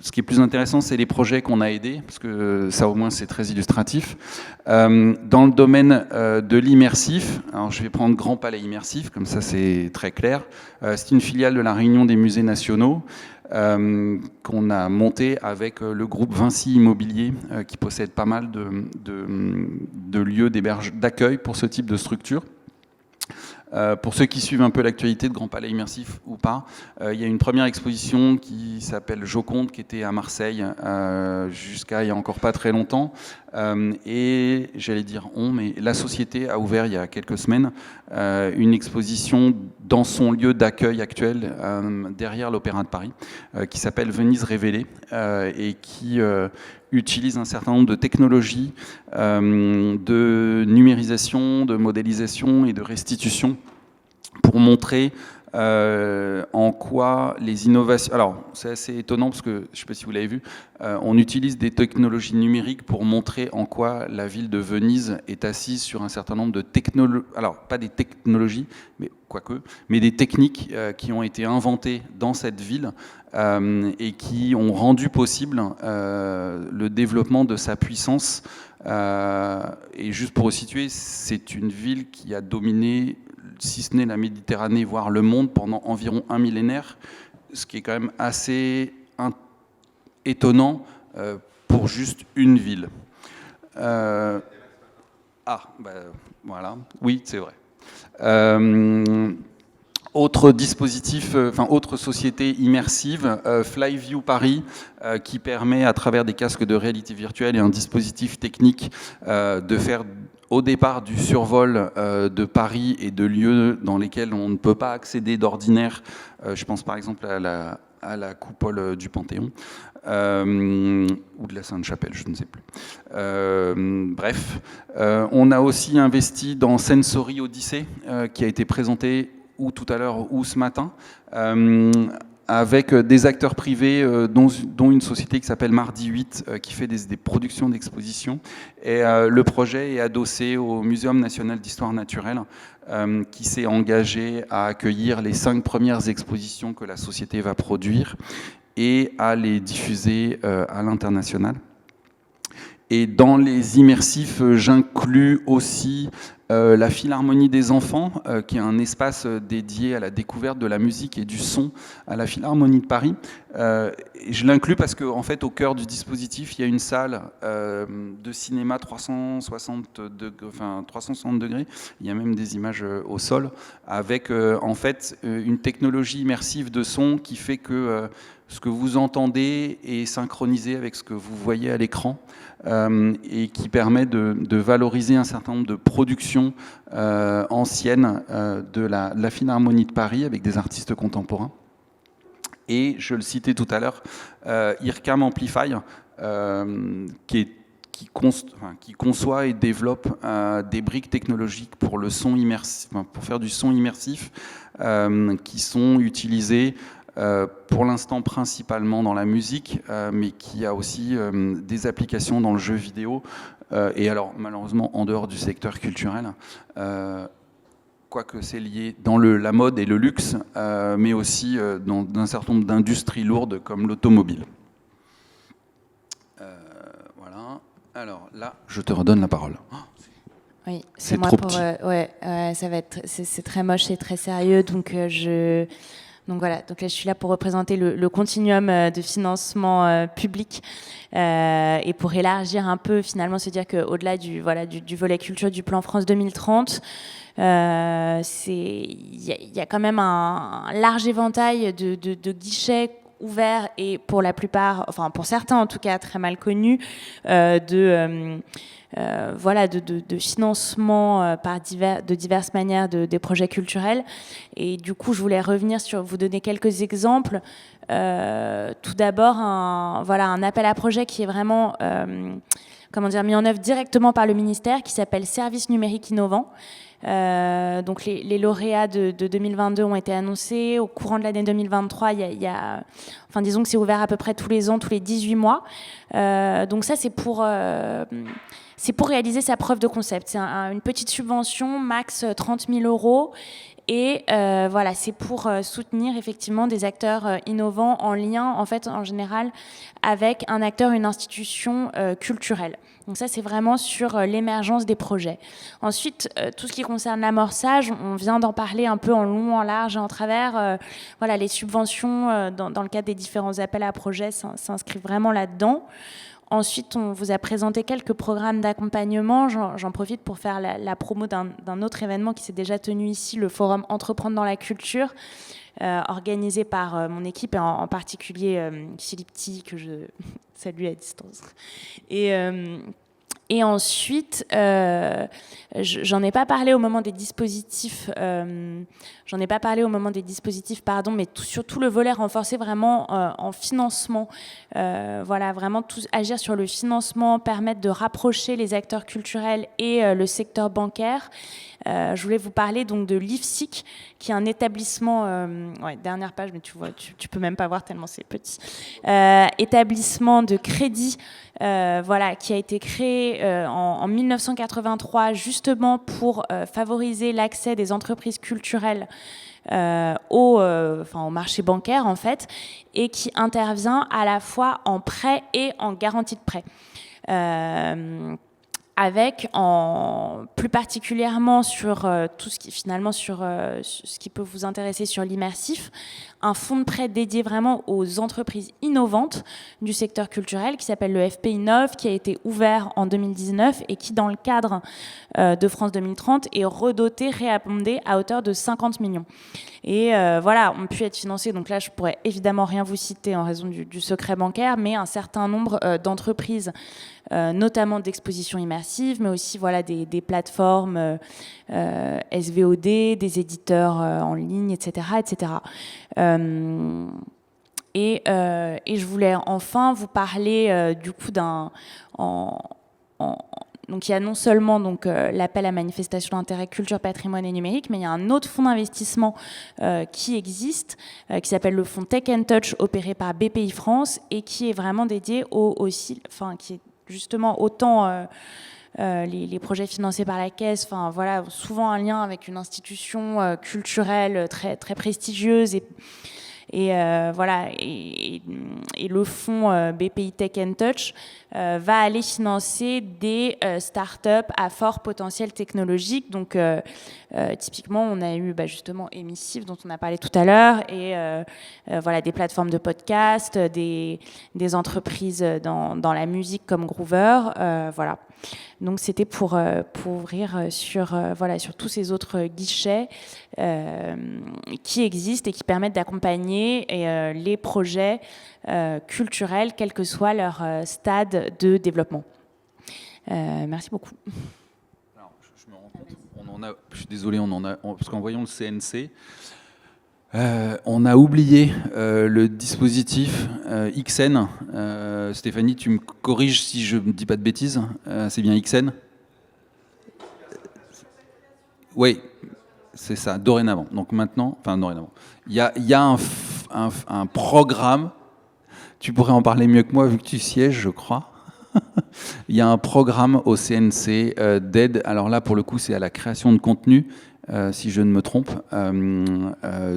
ce qui est plus intéressant, c'est les projets qu'on a aidés, parce que ça au moins c'est très illustratif. Dans le domaine de l'immersif, alors je vais prendre Grand Palais Immersif, comme ça c'est très clair. C'est une filiale de la Réunion des musées nationaux qu'on a monté avec le groupe Vinci Immobilier, qui possède pas mal de lieux d'accueil pour ce type de structure. Pour ceux qui suivent un peu l'actualité de Grand Palais Immersif ou pas, il y a une première exposition qui s'appelle Joconde, qui était à Marseille jusqu'à il y a encore pas très longtemps. Et j'allais dire mais la société a ouvert il y a quelques semaines une exposition dans son lieu d'accueil actuel derrière l'Opéra de Paris, qui s'appelle Venise révélée, et qui utilise un certain nombre de technologies de numérisation, de modélisation et de restitution pour montrer en quoi les innovations... Alors, c'est assez étonnant parce que, je ne sais pas si vous l'avez vu, on utilise des technologies numériques pour montrer en quoi la ville de Venise est assise sur un certain nombre de technologies... Alors, pas des technologies, mais quoique, mais des techniques qui ont été inventées dans cette ville et qui ont rendu possible le développement de sa puissance. Et juste pour resituer, c'est une ville qui a dominé, si ce n'est la Méditerranée, voire le monde, pendant environ un millénaire, ce qui est quand même assez étonnant pour juste une ville. Voilà, oui, c'est vrai. Autre dispositif, autre société immersive, Flyview Paris, qui permet à travers des casques de réalité virtuelle et un dispositif technique de faire au départ du survol de Paris et de lieux dans lesquels on ne peut pas accéder d'ordinaire. Je pense par exemple à la coupole du Panthéon, ou de la Sainte-Chapelle, je ne sais plus. Bref, on a aussi investi dans Sensory Odyssey, qui a été présenté ou tout à l'heure ou ce matin, avec des acteurs privés, dont une société qui s'appelle Mardi 8, qui fait des productions d'expositions. Et le projet est adossé au Muséum national d'histoire naturelle, qui s'est engagé à accueillir les 5 premières expositions que la société va produire et à les diffuser à l'international. Et dans les immersifs, j'inclus aussi la Philharmonie des enfants, qui est un espace dédié à la découverte de la musique et du son à la Philharmonie de Paris, Je l'inclus parce qu'en fait, au cœur du dispositif, il y a une salle de cinéma 360 degrés. Il y a même des images au sol, avec en fait une technologie immersive de son qui fait que ce que vous entendez est synchronisé avec ce que vous voyez à l'écran, et qui permet de valoriser un certain nombre de productions anciennes de la Philharmonie de Paris avec des artistes contemporains. Et je le citais tout à l'heure, IRCAM Amplify, qui conçoit et développe des briques technologiques pour le son immersif, pour faire du son immersif, qui sont utilisées pour l'instant principalement dans la musique, mais qui a aussi des applications dans le jeu vidéo, et alors malheureusement en dehors du secteur culturel. Quoique c'est lié dans la mode et le luxe, mais aussi dans un certain nombre d'industries lourdes comme l'automobile. Voilà. Alors là, je te redonne la parole. Oui, c'est moi trop pour, petit. ça va être, c'est très moche et très sérieux, donc donc voilà, donc là je suis là pour représenter le continuum de financement public, et pour élargir un peu, finalement se dire qu'au-delà du volet culture du plan France 2030, il y a quand même un large éventail de guichets ouverts et pour la plupart, enfin pour certains en tout cas très mal connus, de financement de diverses manières des projets culturels. Et du coup, je voulais revenir vous donner quelques exemples. Tout d'abord, un appel à projet qui est vraiment mis en œuvre directement par le ministère, qui s'appelle Services numériques innovants. Donc les lauréats de 2022 ont été annoncés. Au courant de l'année 2023, disons que c'est ouvert à peu près tous les ans, tous les 18 mois. Donc ça, c'est pour réaliser sa preuve de concept. C'est une petite subvention, max 30 000 €. Et c'est pour soutenir effectivement des acteurs innovants en lien, en fait, en général, avec un acteur, une institution culturelle. Donc ça, c'est vraiment sur l'émergence des projets. Ensuite, tout ce qui concerne l'amorçage, on vient d'en parler un peu en long, en large et en travers. Les subventions, dans le cadre des différents appels à projets, s'inscrivent vraiment là-dedans. Ensuite, on vous a présenté quelques programmes d'accompagnement. J'en profite pour faire la promo d'un autre événement qui s'est déjà tenu ici, le forum Entreprendre dans la culture, organisé par mon équipe, et en particulier Philippe Ty, que je salue à distance. Et ensuite, j'en ai pas parlé au moment des dispositifs, mais surtout le volet renforcé vraiment en financement. Vraiment agir sur le financement, permettre de rapprocher les acteurs culturels et le secteur bancaire. Je voulais vous parler donc de l'IFSIC, qui est un établissement, dernière page, mais tu vois, tu peux même pas voir tellement c'est petit, établissement de crédit, qui a été créé en 1983 justement pour favoriser l'accès des entreprises culturelles au marché bancaire en fait, et qui intervient à la fois en prêt et en garantie de prêt. Avec plus particulièrement sur tout ce qui finalement sur ce qui peut vous intéresser sur l'immersif, un fonds de prêt dédié vraiment aux entreprises innovantes du secteur culturel qui s'appelle le FP Innov, qui a été ouvert en 2019 et qui, dans le cadre de France 2030, est redoté, réabondé à hauteur de 50 millions. Et ont pu être financés, donc là je pourrais évidemment rien vous citer en raison du secret bancaire, mais un certain nombre d'entreprises, notamment d'expositions immersives, mais aussi des plateformes SVOD, des éditeurs en ligne, etc. etc. Et je voulais enfin vous parler du coup donc il y a non seulement l'appel à manifestation d'intérêt culture, patrimoine et numérique, mais il y a un autre fonds d'investissement qui existe, qui s'appelle le fonds Tech and Touch, opéré par BPI France, et qui est vraiment dédié qui est justement autant les projets financés par la Caisse, souvent un lien avec une institution culturelle très, très prestigieuse Et voilà, et le fonds BPI Tech and Touch va aller financer des startups à fort potentiel technologique. Donc, typiquement, on a eu justement Emissive, dont on a parlé tout à l'heure, et voilà, des plateformes de podcast, des entreprises dans la musique comme Groover. Voilà. Donc, c'était pour ouvrir sur tous ces autres guichets qui existent et qui permettent d'accompagner les projets culturels, quel que soit leur stade de développement. Merci beaucoup. Alors, je me rends compte, je suis désolé, parce qu'en voyant le CNC, on a oublié le dispositif XN. Stéphanie, tu me corriges si je ne dis pas de bêtises. C'est bien XN ? Oui, c'est ça, dorénavant. Donc maintenant, il y a un programme. Tu pourrais en parler mieux que moi vu que tu sièges, je crois. Il y a un programme au CNC d'aide. Alors là, pour le coup, c'est à la création de contenu, si je ne me trompe,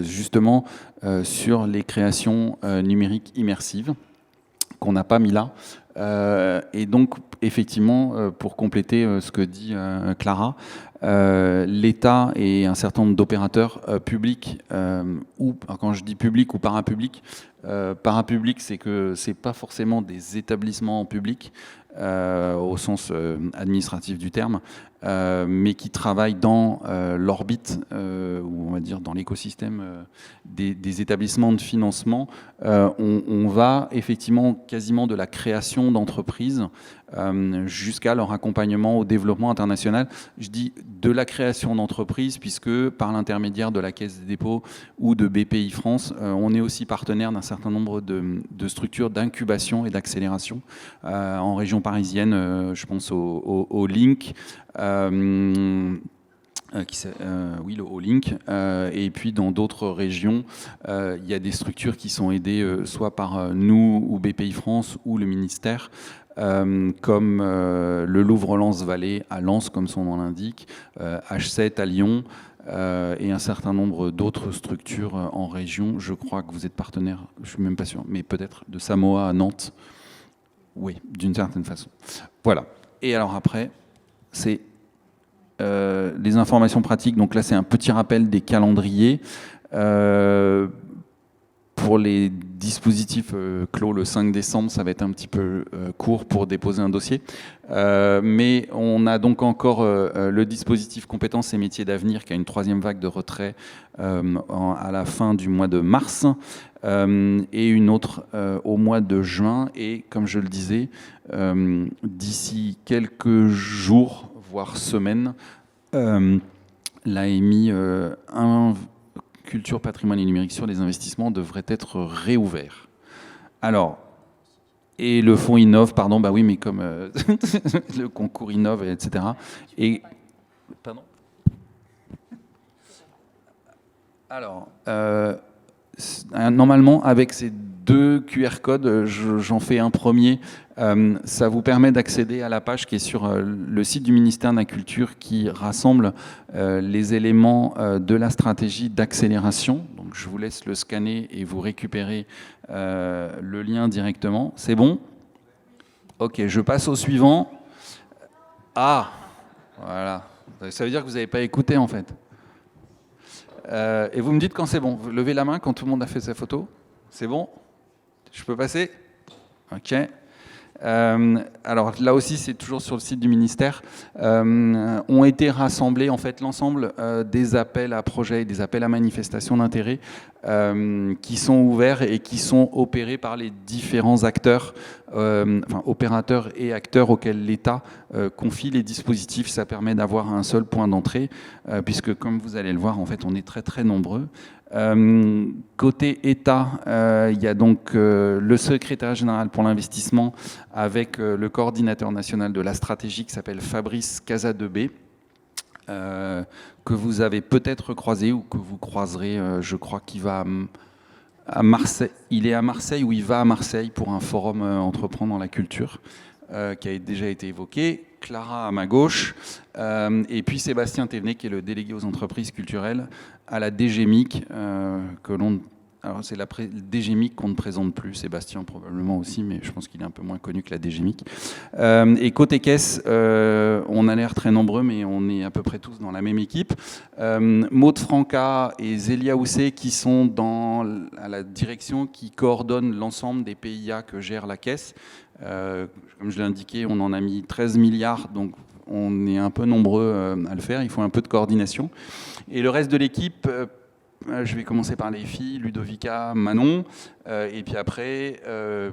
justement sur les créations numériques immersives qu'on n'a pas mis là. Et donc, effectivement, pour compléter ce que dit Clara, l'État et un certain nombre d'opérateurs publics, ou quand je dis public ou parapublic, parapublic, c'est que c'est pas forcément des établissements publics au sens administratif du terme, mais qui travaillent dans l'orbite, ou on va dire dans l'écosystème des établissements de financement. On va effectivement quasiment de la création d'entreprises jusqu'à leur accompagnement au développement international. Je dis de la création d'entreprises puisque par l'intermédiaire de la Caisse des dépôts ou de BPI France, on est aussi partenaire d'un certain nombre de structures d'incubation et d'accélération. En région parisienne, je pense au Link, oui, le O-Link, et puis dans d'autres régions, il y a des structures qui sont aidées soit par nous ou BPI France ou le ministère, comme le Louvre-Lens-Vallée à Lens, comme son nom l'indique, H7 à Lyon, et un certain nombre d'autres structures en région. Je crois que vous êtes partenaire, je suis même pas sûr, mais peut-être de Samoa à Nantes. Oui, d'une certaine façon. Voilà. Et alors après, c'est les informations pratiques. Donc là, c'est un petit rappel des calendriers. Pour les dispositifs clos le 5 décembre, ça va être un petit peu court pour déposer un dossier. Mais on a donc encore le dispositif compétences et métiers d'avenir qui a une 3e vague de retrait à la fin du mois de mars et une autre au mois de juin. Et comme je le disais, d'ici quelques jours, voire semaines, l'AMI Culture, patrimoine et numérique sur les investissements devrait être réouvert. Alors, et le fonds Innov, pardon, bah oui, mais comme le concours Innov, etc. Et, pardon. Alors, normalement, avec ces 2 QR codes, j'en fais un premier. Ça vous permet d'accéder à la page qui est sur le site du ministère de la Culture qui rassemble les éléments de la stratégie d'accélération. Donc je vous laisse le scanner et vous récupérez le lien directement. C'est bon ? Ok, je passe au suivant. Ah, voilà. Ça veut dire que vous n'avez pas écouté en fait. Et vous me dites quand c'est bon. Vous levez la main quand tout le monde a fait sa photo. C'est bon ? Je peux passer ? Ok. Alors là aussi, c'est toujours sur le site du ministère, ont été rassemblés en fait l'ensemble des appels à projets et des appels à manifestation d'intérêt qui sont ouverts et qui sont opérés par les différents acteurs, enfin opérateurs et acteurs auxquels l'État confie les dispositifs. Ça permet d'avoir un seul point d'entrée, puisque comme vous allez le voir, en fait, on est très très nombreux. Côté État, il y a donc le secrétaire général pour l'investissement avec le coordinateur national de la stratégie qui s'appelle Fabrice Casadebé, que vous avez peut-être croisé ou que vous croiserez, je crois qu'il va à Marseille. Il est à Marseille ou il va à Marseille pour un forum entreprendre dans la culture qui a déjà été évoqué. Clara à ma gauche, et puis Sébastien Thévenet qui est le délégué aux entreprises culturelles à la DGMIC, Alors c'est la DGMIC qu'on ne présente plus, Sébastien probablement aussi, mais je pense qu'il est un peu moins connu que la DGMIC. Et côté caisse, on a l'air très nombreux, mais on est à peu près tous dans la même équipe. Maud Franca et Zélia Housset qui sont à la direction qui coordonne l'ensemble des PIA que gère la caisse. Comme je l'ai indiqué, on en a mis 13 milliards, donc on est un peu nombreux à le faire, il faut un peu de coordination. Et le reste de l'équipe, je vais commencer par les filles, Ludovica, Manon, et puis après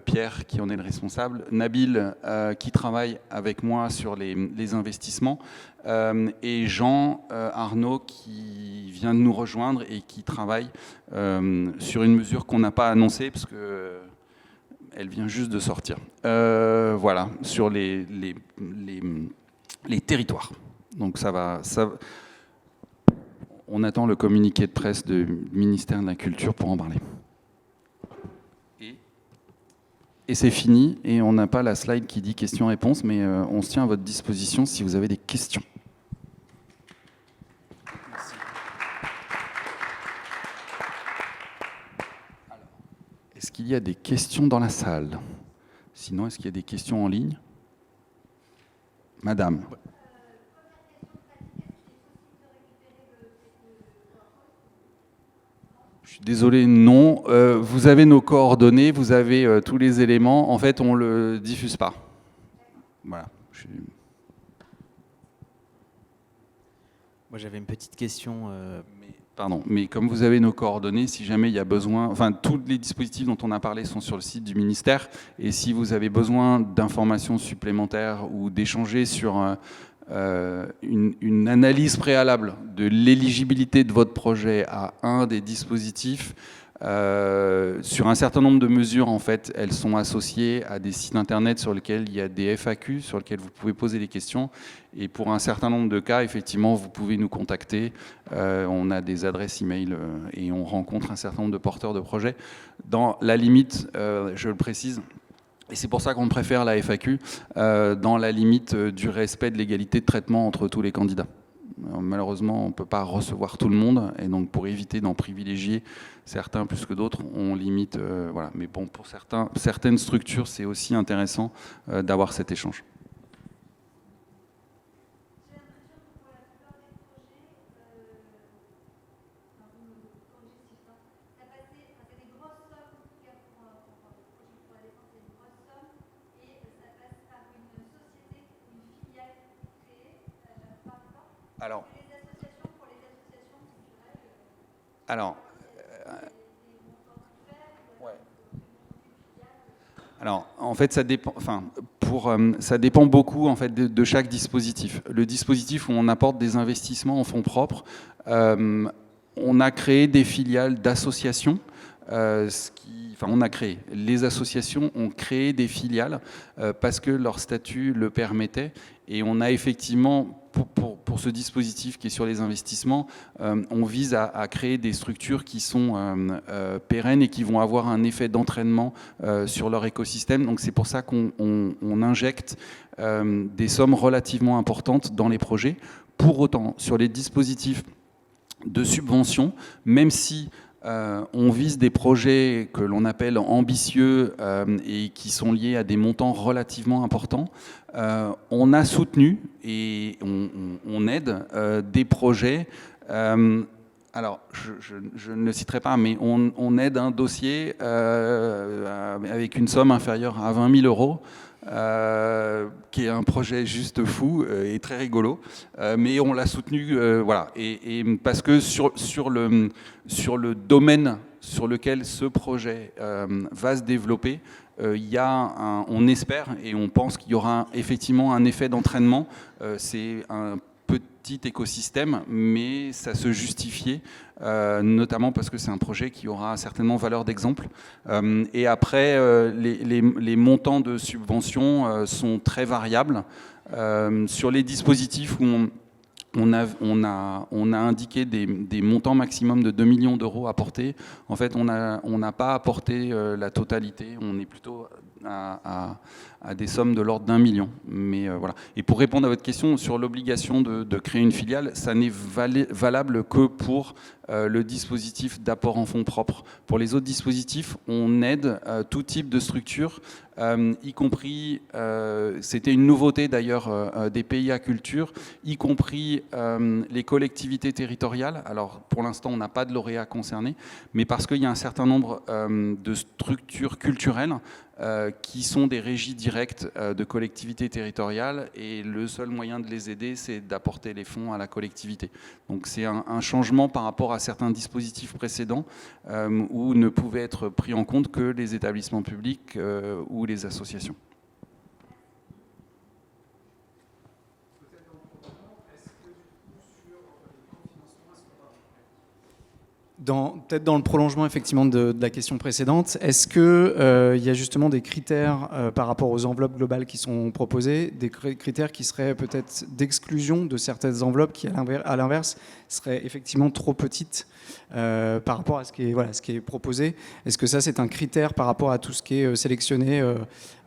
Pierre qui en est le responsable, Nabil qui travaille avec moi sur les investissements, et Jean Arnaud qui vient de nous rejoindre et qui travaille sur une mesure qu'on n'a pas annoncée parce que elle vient juste de sortir. Voilà, sur les territoires. Donc ça va. On attend le communiqué de presse du ministère de la Culture pour en parler. Et c'est fini, et on n'a pas la slide qui dit questions-réponses, mais on se tient à votre disposition si vous avez des questions. Merci. Alors, est-ce qu'il y a des questions dans la salle? Sinon, est-ce qu'il y a des questions en ligne? Madame. Je suis désolé, non. Vous avez nos coordonnées, vous avez tous les éléments. En fait, on ne le diffuse pas. Voilà. Moi, j'avais une petite question. Mais comme vous avez nos coordonnées, si jamais il y a besoin... Enfin, tous les dispositifs dont on a parlé sont sur le site du ministère. Et si vous avez besoin d'informations supplémentaires ou d'échanger sur... une analyse préalable de l'éligibilité de votre projet à un des dispositifs. Sur un certain nombre de mesures, en fait, elles sont associées à des sites internet sur lesquels il y a des FAQ, sur lesquels vous pouvez poser des questions. Et pour un certain nombre de cas, effectivement, vous pouvez nous contacter. On a des adresses email et on rencontre un certain nombre de porteurs de projets. Dans la limite, je le précise, et c'est pour ça qu'on préfère la FAQ, dans la limite du respect de l'égalité de traitement entre tous les candidats. Malheureusement, on ne peut pas recevoir tout le monde, et donc pour éviter d'en privilégier certains plus que d'autres, on limite. Voilà. Mais bon, pour certaines structures, c'est aussi intéressant d'avoir cet échange. Alors, en fait, ça dépend. Enfin, ça dépend beaucoup en fait de chaque dispositif. Le dispositif où on apporte des investissements en fonds propres, on a créé des filiales d'associations. Les associations ont créé des filiales parce que leur statut le permettait. Et on a effectivement, pour ce dispositif qui est sur les investissements, on vise à créer des structures qui sont pérennes et qui vont avoir un effet d'entraînement sur leur écosystème. Donc c'est pour ça qu'on injecte des sommes relativement importantes dans les projets. Pour autant, sur les dispositifs de subvention, même si on vise des projets que l'on appelle ambitieux et qui sont liés à des montants relativement importants, on a soutenu et on aide des projets. Alors, je ne le citerai pas, mais on aide un dossier avec une somme inférieure à 20 000 euros, qui est un projet juste fou et très rigolo, mais on l'a soutenu, voilà, et parce que sur le domaine sur lequel ce projet va se développer, on espère et on pense qu'il y aura effectivement un effet d'entraînement. C'est un petit écosystème, mais ça se justifiait, notamment parce que c'est un projet qui aura certainement valeur d'exemple. Et après, les montants de subvention sont très variables. Sur les dispositifs où on a indiqué des montants maximum de 2 millions d'euros apportés. En fait, on n'a pas apporté la totalité. On est plutôt à des sommes de l'ordre d'1 million. Mais voilà. Et pour répondre à votre question sur l'obligation de créer une filiale, ça n'est valable que pour le dispositif d'apport en fonds propres. Pour les autres dispositifs, on aide tout type de structure, y compris, c'était une nouveauté d'ailleurs des PIA Culture, y compris les collectivités territoriales. Alors pour l'instant, on n'a pas de lauréats concernés, mais parce qu'il y a un certain nombre de structures culturelles qui sont des régies directes de collectivités territoriales, et le seul moyen de les aider, c'est d'apporter les fonds à la collectivité. Donc c'est un changement par rapport à certains dispositifs précédents où ne pouvaient être pris en compte que les établissements publics ou les associations. Peut-être dans le prolongement effectivement de la question précédente, est-ce qu'il y a justement des critères par rapport aux enveloppes globales qui sont proposées, des critères qui seraient peut-être d'exclusion de certaines enveloppes qui, à l'inverse, seraient effectivement trop petites par rapport à ce qui est proposé? Est-ce que ça, c'est un critère par rapport à tout ce qui est sélectionné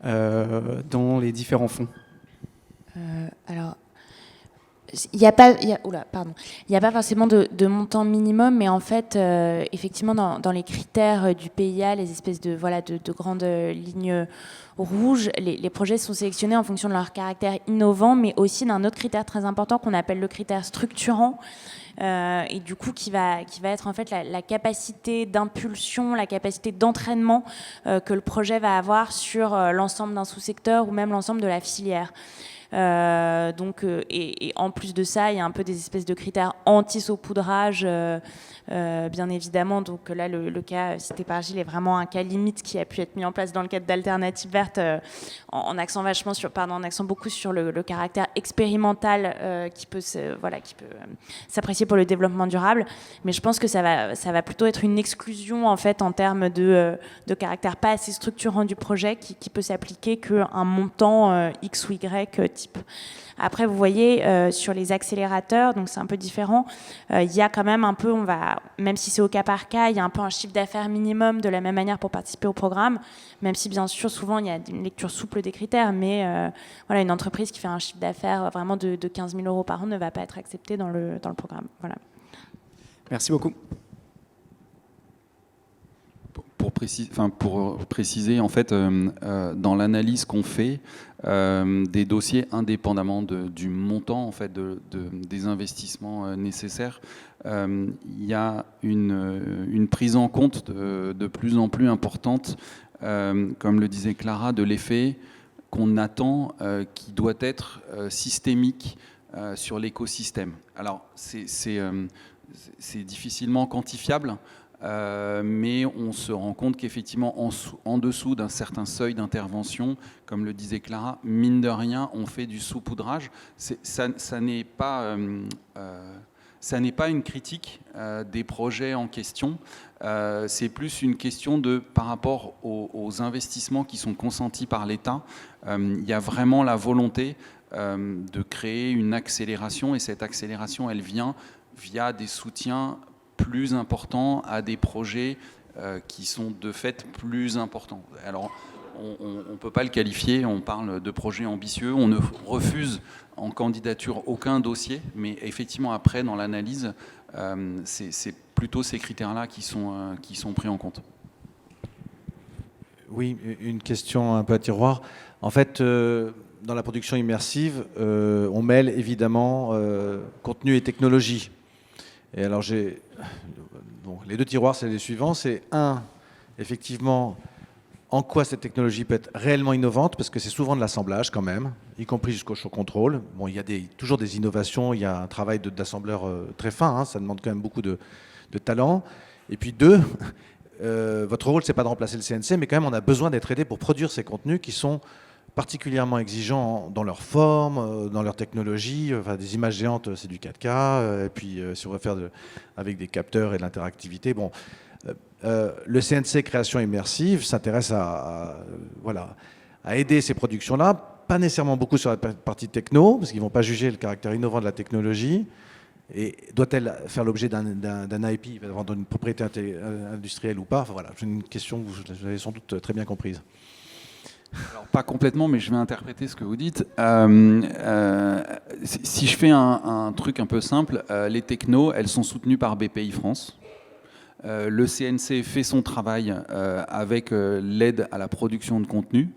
dans les différents fonds? Alors, il n'y a pas forcément de montant minimum, mais en fait, effectivement, dans les critères du PIA, les espèces de grandes lignes rouges, les projets sont sélectionnés en fonction de leur caractère innovant, mais aussi d'un autre critère très important qu'on appelle le critère structurant, et du coup qui va être en fait la capacité d'impulsion, la capacité d'entraînement que le projet va avoir sur l'ensemble d'un sous-secteur ou même l'ensemble de la filière. Et en plus de ça, il y a un peu des espèces de critères anti-saupoudrage, bien évidemment. Donc là, le cas cité par Gilles est vraiment un cas limite qui a pu être mis en place dans le cadre d'Alternatives Vertes, en accent beaucoup sur le caractère expérimental qui peut s'apprécier pour le développement durable. Mais je pense que ça va plutôt être une exclusion en fait en termes de caractère pas assez structurant du projet qui peut s'appliquer qu'un montant X ou Y type. Après, vous voyez, sur les accélérateurs, donc c'est un peu différent, il y a quand même un peu, même si c'est au cas par cas, il y a un peu un chiffre d'affaires minimum de la même manière pour participer au programme, même si bien sûr, souvent, il y a une lecture souple des critères, mais une entreprise qui fait un chiffre d'affaires vraiment de 15 000 € par an ne va pas être acceptée dans le programme. Voilà. Merci beaucoup. Pour préciser, en fait, dans l'analyse qu'on fait des dossiers indépendamment du montant en fait, des investissements nécessaires, il y a une prise en compte de plus en plus importante, comme le disait Clara, de l'effet qu'on attend qui doit être systémique sur l'écosystème. Alors, c'est difficilement quantifiable, mais on se rend compte qu'effectivement, en dessous d'un certain seuil d'intervention, comme le disait Clara, mine de rien, on fait du saupoudrage. Ça n'est pas une critique des projets en question, c'est plus une question par rapport aux investissements qui sont consentis par l'État. Il y a vraiment la volonté de créer une accélération, et cette accélération, elle vient via des soutiens plus importants à des projets qui sont de fait plus importants. Alors, on ne peut pas le qualifier, on parle de projets ambitieux, on ne refuse en candidature aucun dossier, mais effectivement après dans l'analyse, c'est plutôt ces critères-là qui sont pris en compte. Oui, une question un peu à tiroir. En fait, dans la production immersive, on mêle évidemment contenu et technologie. Et alors donc, les deux tiroirs, c'est les suivants. C'est effectivement, en quoi cette technologie peut être réellement innovante, parce que c'est souvent de l'assemblage quand même, y compris jusqu'au show control. Bon, il y a toujours des innovations, il y a un travail d'assembleur très fin, ça demande quand même beaucoup de talent. Et puis deux, votre rôle, c'est pas de remplacer le CNC, mais quand même, on a besoin d'être aidé pour produire ces contenus qui sont particulièrement exigeants dans leur forme, dans leur technologie. Enfin, des images géantes, c'est du 4K. Et puis, si on veut faire avec des capteurs et de l'interactivité, bon, le CNC création immersive s'intéresse à aider ces productions-là. Pas nécessairement beaucoup sur la partie techno, parce qu'ils ne vont pas juger le caractère innovant de la technologie. Et doit-elle faire l'objet d'un IP, d'une propriété industrielle ou pas? Enfin, voilà, c'est une question que vous avez sans doute très bien comprise. Alors, pas complètement, mais je vais interpréter ce que vous dites. Si je fais un truc un peu simple, les technos, elles sont soutenues par BPI France. Le CNC fait son travail avec l'aide à la production de contenu.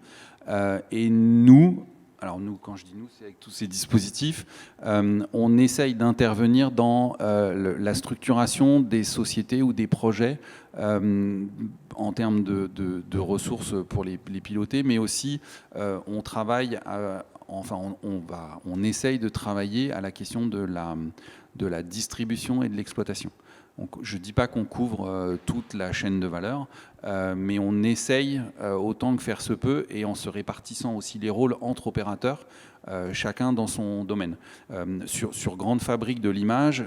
Et nous, alors nous, quand je dis nous, c'est avec tous ces dispositifs, on essaye d'intervenir dans la structuration des sociétés ou des projets en termes de ressources pour les piloter, mais aussi on travaille, on essaye de travailler à la question de la distribution et de l'exploitation. Donc, je ne dis pas qu'on couvre toute la chaîne de valeur, mais on essaye autant que faire se peut et en se répartissant aussi les rôles entre opérateurs, chacun dans son domaine. Sur Grande Fabrique de l'image,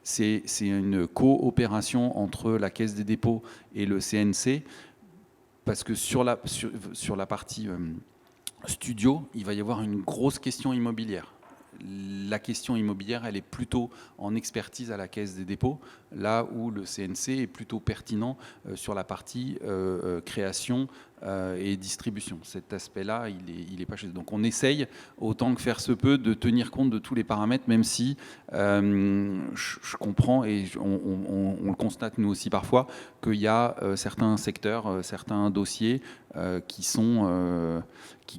c'est une coopération entre la Caisse des dépôts et le CNC, parce que sur la partie studio, il va y avoir une grosse question immobilière. La question immobilière, elle est plutôt en expertise à la Caisse des dépôts, là où le CNC est plutôt pertinent sur la partie création et distribution. Cet aspect-là, il est pas chez eux. Donc on essaye, autant que faire se peut, de tenir compte de tous les paramètres, même si je comprends, et on le constate nous aussi parfois, qu'il y a certains secteurs, certains dossiers qui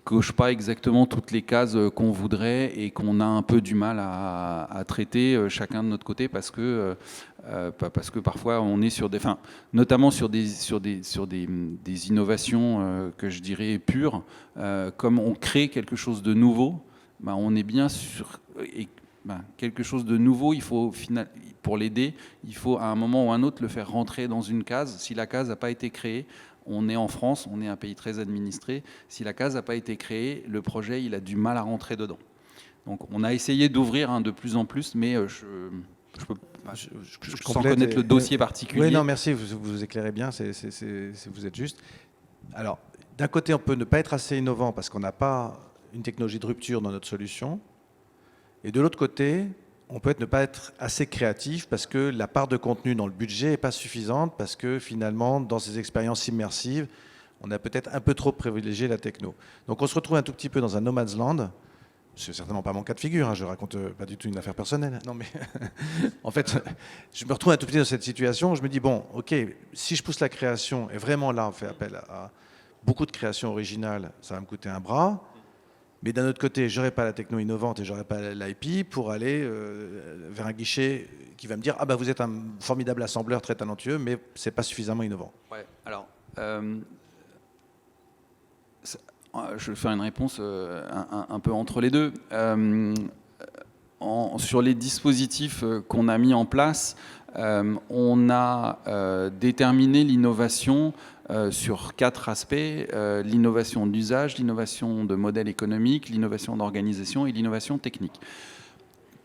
cochent pas exactement toutes les cases qu'on voudrait et qu'on a un peu du mal à traiter chacun de notre côté parce que parfois on est sur notamment sur des innovations que je dirais pures, comme on crée quelque chose de nouveau, on est bien sur quelque chose de nouveau, pour l'aider, il faut à un moment ou à un autre le faire rentrer dans une case. Si la case n'a pas été créée, on est en France, on est un pays très administré. Si la case n'a pas été créée, le projet il a du mal à rentrer dedans. Donc on a essayé d'ouvrir de plus en plus, mais je sans connaître le dossier particulier. Oui, non, merci, vous éclairez bien, vous êtes juste. Alors, d'un côté, on peut ne pas être assez innovant parce qu'on n'a pas une technologie de rupture dans notre solution. Et de l'autre côté, on peut ne pas être assez créatif parce que la part de contenu dans le budget n'est pas suffisante, parce que finalement, dans ces expériences immersives, on a peut-être un peu trop privilégié la techno. Donc on se retrouve un tout petit peu dans un no man's land. C'est certainement pas mon cas de figure, je raconte pas du tout une affaire personnelle. Non, mais en fait, je me retrouve un tout petit peu dans cette situation. Je me dis, bon, ok, si je pousse la création, et vraiment là, on fait appel à beaucoup de créations originales, ça va me coûter un bras. Mais d'un autre côté, je n'aurai pas la techno innovante et je n'aurai pas l'IP pour aller vers un guichet qui va me dire « Ah bah vous êtes un formidable assembleur très talentueux, mais ce n'est pas suffisamment innovant. » Ouais, alors, je vais faire une réponse un peu entre les deux. Sur les dispositifs qu'on a mis en place, on a déterminé l'innovation sur 4 aspects, l'innovation d'usage, l'innovation de modèle économique, l'innovation d'organisation et l'innovation technique.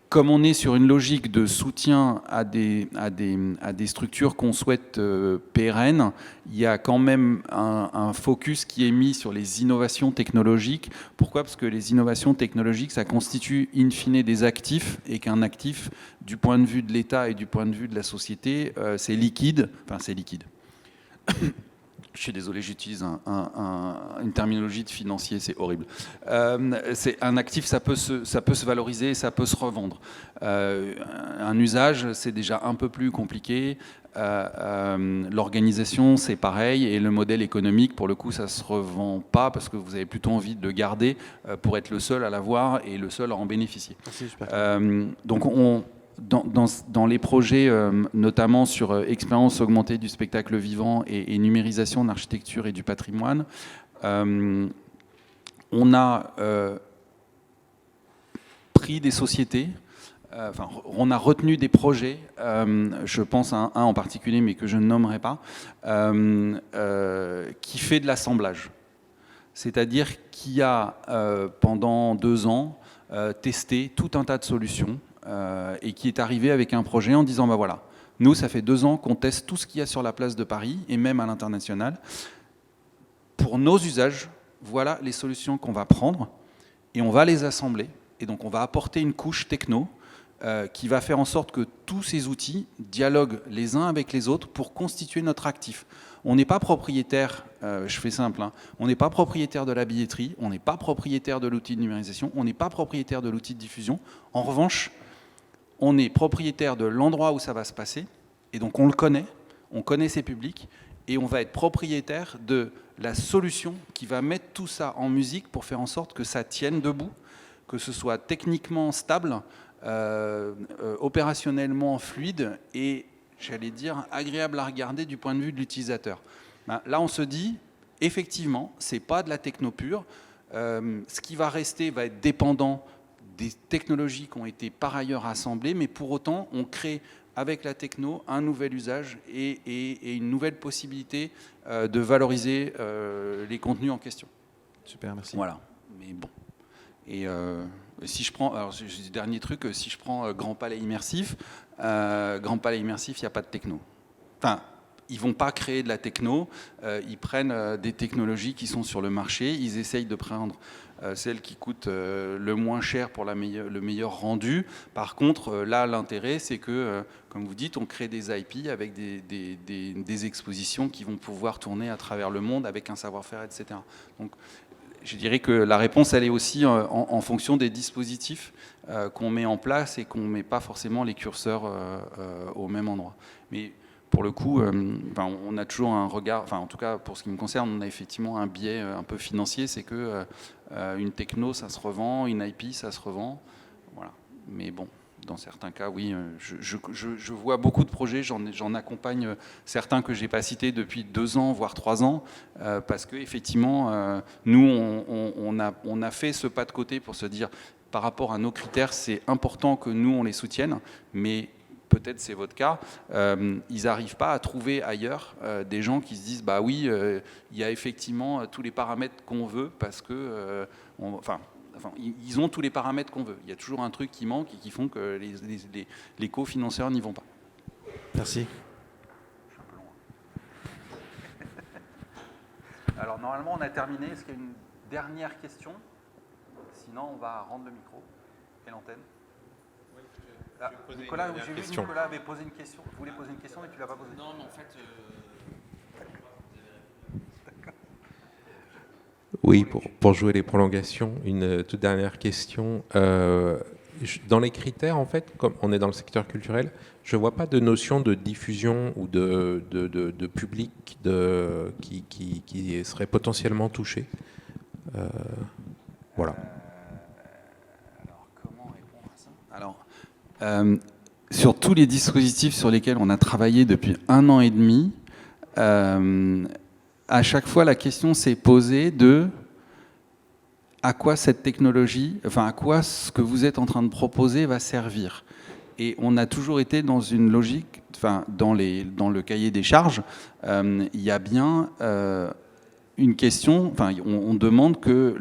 Comme on est sur une logique de soutien à des structures qu'on souhaite pérennes, il y a quand même un focus qui est mis sur les innovations technologiques. Pourquoi ? Parce que les innovations technologiques, ça constitue in fine des actifs, et qu'un actif, du point de vue de l'État et du point de vue de la société, c'est liquide. Enfin, c'est liquide. Je suis désolé, j'utilise une terminologie de financier, c'est horrible. C'est un actif, ça peut se valoriser, ça peut se revendre. Un usage, c'est déjà un peu plus compliqué. L'organisation, c'est pareil. Et le modèle économique, pour le coup, ça ne se revend pas parce que vous avez plutôt envie de le garder pour être le seul à l'avoir et le seul à en bénéficier. Donc, dans les projets, notamment sur expérience augmentée du spectacle vivant et numérisation de l'architecture et du patrimoine, on a pris des sociétés, on a retenu des projets, je pense à un en particulier, mais que je ne nommerai pas, qui fait de l'assemblage. C'est-à-dire qui a, pendant 2 ans, testé tout un tas de solutions, et qui est arrivé avec un projet en disant voilà, nous ça fait 2 ans qu'on teste tout ce qu'il y a sur la place de Paris et même à l'international. Pour nos usages, voilà les solutions qu'on va prendre et on va les assembler. Et donc on va apporter une couche techno qui va faire en sorte que tous ces outils dialoguent les uns avec les autres pour constituer notre actif. On n'est pas propriétaire, je fais simple, hein, on n'est pas propriétaire de la billetterie, on n'est pas propriétaire de l'outil de numérisation, on n'est pas propriétaire de l'outil de diffusion. En revanche, on est propriétaire de l'endroit où ça va se passer, et donc on connaît ses publics, et on va être propriétaire de la solution qui va mettre tout ça en musique pour faire en sorte que ça tienne debout, que ce soit techniquement stable, opérationnellement fluide et, j'allais dire, agréable à regarder du point de vue de l'utilisateur. Ben, là, on se dit, effectivement, c'est pas de la techno pure. Ce qui va rester va être dépendant des technologies qui ont été par ailleurs assemblées, mais pour autant, on crée avec la techno un nouvel usage et une nouvelle possibilité de valoriser les contenus en question. Super, merci. Voilà, mais bon. Et si je prends, alors dernier truc, si je prends Grand Palais Immersif, il n'y a pas de techno. Enfin, ils ne vont pas créer de la techno, ils prennent des technologies qui sont sur le marché, ils essayent de prendre celle qui coûte le moins cher pour le meilleur rendu. Par contre, là, l'intérêt, c'est que, comme vous dites, on crée des IP avec des expositions qui vont pouvoir tourner à travers le monde avec un savoir-faire, etc. Donc, je dirais que la réponse, elle est aussi en fonction des dispositifs qu'on met en place et qu'on ne met pas forcément les curseurs au même endroit. Mais pour le coup, on a toujours un regard, en tout cas pour ce qui me concerne, on a effectivement un biais un peu financier, c'est que une techno, ça se revend, une IP, ça se revend. Voilà. Mais bon, dans certains cas, oui, je vois beaucoup de projets, j'en accompagne certains que je n'ai pas cités depuis 2 ans, voire 3 ans, parce qu'effectivement, nous, on a fait ce pas de côté pour se dire, par rapport à nos critères, c'est important que nous, on les soutienne, mais peut-être c'est votre cas, ils n'arrivent pas à trouver ailleurs des gens qui se disent, bah oui, il y a effectivement tous les paramètres qu'on veut, parce que... ils ont tous les paramètres qu'on veut. Il y a toujours un truc qui manque et qui font que les cofinanceurs n'y vont pas. Merci. Alors normalement on a terminé. Est-ce qu'il y a une dernière question? Sinon on va rendre le micro et l'antenne. Nicolas, j'ai vu que Nicolas avait posé une question. Vous voulez poser une question mais tu ne l'as pas posée. Non, mais en fait... Oui, pour jouer les prolongations, une toute dernière question. Dans les critères, en fait, comme on est dans le secteur culturel, je ne vois pas de notion de diffusion ou de public qui serait potentiellement touché. Voilà. Alors, comment répondre à ça? Alors, sur tous les dispositifs sur lesquels on a travaillé depuis 1 an et demi, à chaque fois, la question s'est posée de à quoi cette technologie, à quoi ce que vous êtes en train de proposer va servir. Et on a toujours été dans une logique, dans le cahier des charges, il y a bien une question, on demande que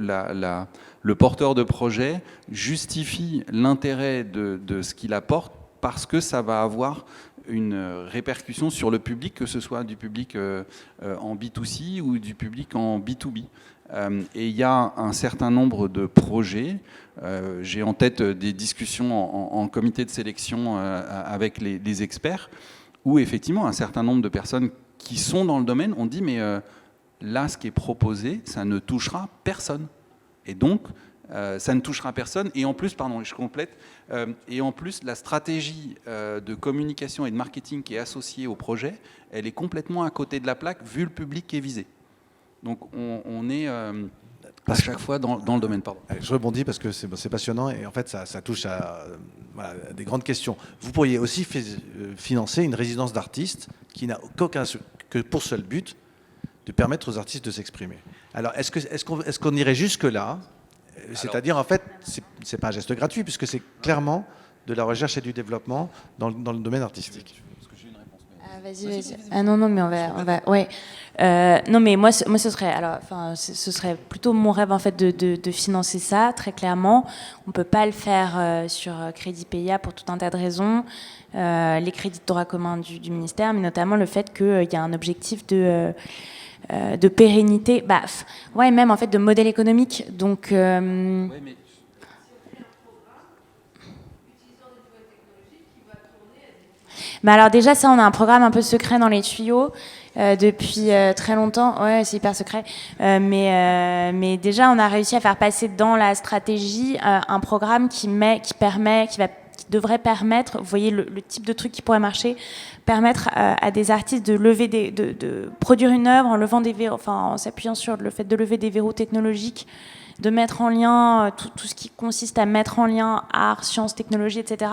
le porteur de projet justifie l'intérêt de ce qu'il apporte parce que ça va avoir une répercussion sur le public, que ce soit du public en B2C ou du public en B2B. Et il y a un certain nombre de projets, j'ai en tête des discussions en comité de sélection avec les experts, où effectivement un certain nombre de personnes qui sont dans le domaine ont dit mais là ce qui est proposé, ça ne touchera personne. Et donc, ça ne touchera personne. Et en plus, pardon, je complète, et en plus, la stratégie de communication et de marketing qui est associée au projet, elle est complètement à côté de la plaque, vu le public qui est visé. Donc, on est à chaque fois dans le domaine. Pardon. Allez, je rebondis parce que c'est passionnant et en fait, ça touche à des grandes questions. Vous pourriez aussi financer une résidence d'artistes qui n'a que pour seul but de permettre aux artistes de s'exprimer. Alors, est-ce qu'on irait jusque-là? C'est-à-dire, en fait, c'est pas un geste gratuit, puisque c'est clairement de la recherche et du développement dans le domaine artistique. Vas-y. Ah non, mais on va ouais. Non, mais moi, ce serait plutôt mon rêve en fait de financer ça très clairement. On peut pas le faire sur Crédit PIA pour tout un tas de raisons. Les crédits de droit commun du ministère, mais notamment le fait qu'il y a un objectif de pérennité, même en fait de modèle économique. Donc, Mais alors déjà, ça, on a un programme un peu secret dans les tuyaux depuis très longtemps. Ouais, c'est hyper secret. Mais déjà, on a réussi à faire passer dans la stratégie un programme qui devrait permettre, vous voyez le type de truc qui pourrait marcher, permettre à des artistes de produire une œuvre en levant des verrous, en s'appuyant sur le fait de lever des verrous technologiques, de mettre en lien tout ce qui consiste à mettre en lien art, sciences, technologie, etc.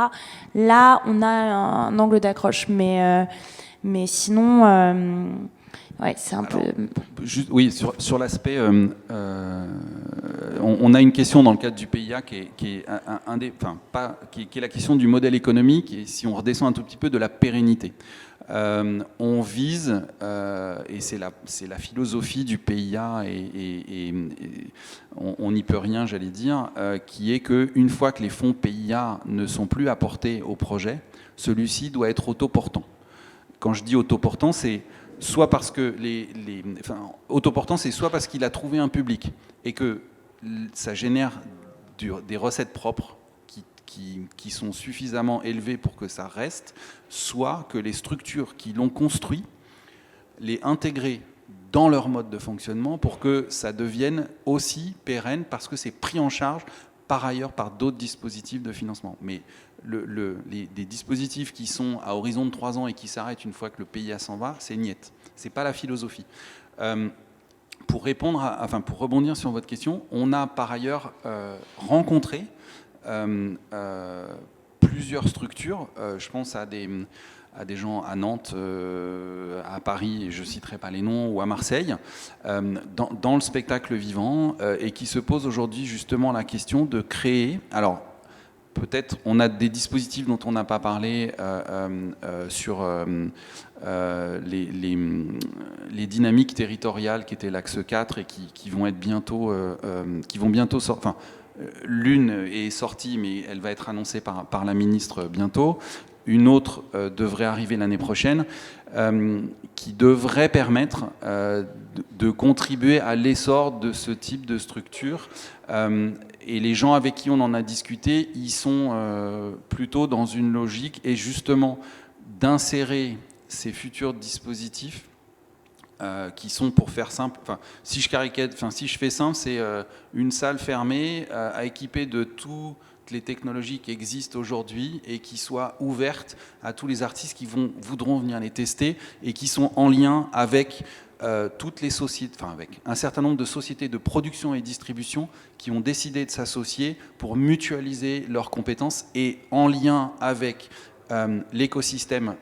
Là, on a un angle d'accroche, mais sinon, ouais, c'est un peu... Juste, oui, sur l'aspect, on a une question dans le cadre du PIA qui est la question du modèle économique, et si on redescend un tout petit peu, de la pérennité. On vise, et c'est la philosophie du PIA, et on n'y peut rien, j'allais dire, qui est qu'une fois que les fonds PIA ne sont plus apportés au projet, celui-ci doit être autoportant. Quand je dis autoportant, c'est soit parce que autoportant, c'est soit parce qu'il a trouvé un public et que ça génère des recettes propres qui sont suffisamment élevées pour que ça reste, soit que les structures qui l'ont construit les intégrer dans leur mode de fonctionnement pour que ça devienne aussi pérenne, parce que c'est pris en charge par ailleurs par d'autres dispositifs de financement. Mais des dispositifs qui sont à horizon de 3 ans et qui s'arrêtent une fois que le PIA s'en va, c'est niette. C'est pas la philosophie. Pour rebondir sur votre question, on a par ailleurs rencontré plusieurs structures. Je pense à des gens à Nantes, à Paris, et je ne citerai pas les noms, ou à Marseille, dans le spectacle vivant, et qui se posent aujourd'hui justement la question de créer... Alors, peut-être on a des dispositifs dont on n'a pas parlé sur les dynamiques territoriales qui étaient l'axe 4 et qui vont être bientôt, sortir. Enfin, l'une est sortie, mais elle va être annoncée par la ministre bientôt. Une autre devrait arriver l'année prochaine, qui devrait permettre de contribuer à l'essor de ce type de structure. Et les gens avec qui on en a discuté, ils sont plutôt dans une logique, et justement d'insérer ces futurs dispositifs qui sont, pour faire simple, si je fais simple, c'est une salle fermée à équiper de toutes les technologies qui existent aujourd'hui et qui soient ouvertes à tous les artistes qui voudront venir les tester, et qui sont en lien avec toutes les sociétés, avec un certain nombre de sociétés de production et distribution qui ont décidé de s'associer pour mutualiser leurs compétences, et en lien avec l'écosystème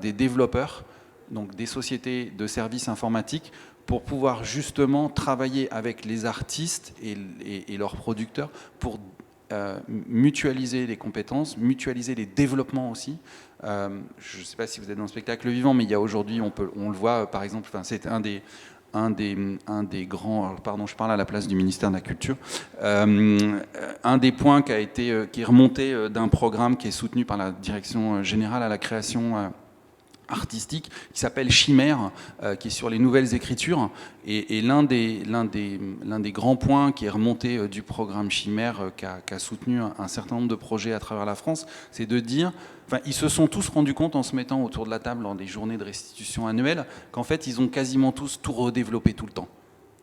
des développeurs, donc des sociétés de services informatiques, pour pouvoir justement travailler avec les artistes et leurs producteurs pour mutualiser les compétences, mutualiser les développements aussi. Je ne sais pas si vous êtes dans le spectacle vivant, mais il y a aujourd'hui, on le voit par exemple, c'est un des grands, pardon, je parle à la place du ministère de la Culture, un des points qui est remonté d'un programme qui est soutenu par la Direction générale à la création artistique, qui s'appelle Chimère, qui est sur les nouvelles écritures, et l'un des grands points qui est remonté du programme Chimère, qui a soutenu un certain nombre de projets à travers la France, c'est de dire, ils se sont tous rendus compte en se mettant autour de la table dans des journées de restitution annuelles, qu'en fait ils ont quasiment tous tout redéveloppé tout le temps.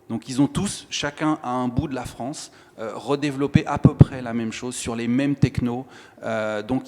Donc ils ont tous, chacun à un bout de la France, redéveloppé à peu près la même chose sur les mêmes technos. Donc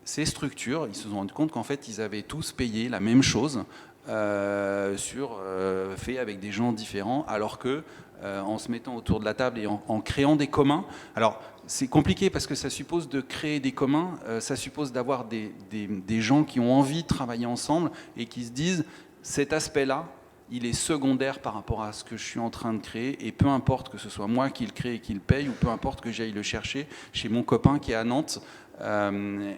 ces structures, ils se sont rendus compte qu'en fait, ils avaient tous payé la même chose, fait avec des gens différents, alors que en se mettant autour de la table et en créant des communs. Alors, c'est compliqué parce que ça suppose de créer des communs, ça suppose d'avoir des gens qui ont envie de travailler ensemble et qui se disent, cet aspect-là, il est secondaire par rapport à ce que je suis en train de créer, et peu importe que ce soit moi qui le crée et qui le paye, ou peu importe que j'aille le chercher chez mon copain qui est à Nantes, non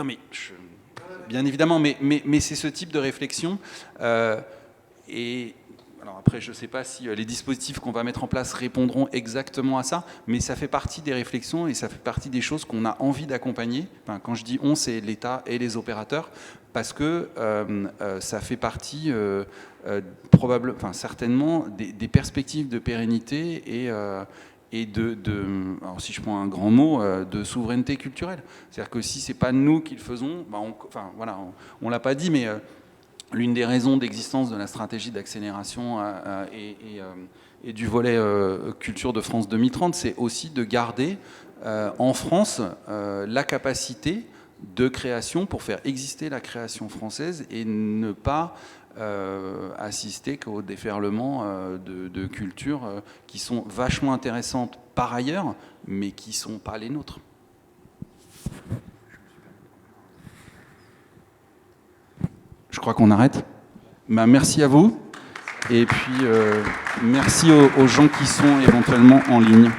mais bien évidemment, mais c'est ce type de réflexion. Et alors après, je ne sais pas si les dispositifs qu'on va mettre en place répondront exactement à ça, mais ça fait partie des réflexions et ça fait partie des choses qu'on a envie d'accompagner. Quand je dis on, c'est l'État et les opérateurs, parce que ça fait partie certainement des perspectives de pérennité et alors si je prends un grand mot, de souveraineté culturelle. C'est-à-dire que si c'est pas nous qui le faisons, on l'a pas dit, mais l'une des raisons d'existence de la stratégie d'accélération et du volet culture de France 2030, c'est aussi de garder en France la capacité de création pour faire exister la création française et ne pas assister qu'au déferlement de cultures qui sont vachement intéressantes par ailleurs, mais qui ne sont pas les nôtres. Je crois qu'on arrête. Merci à vous. Et puis, merci aux gens qui sont éventuellement en ligne.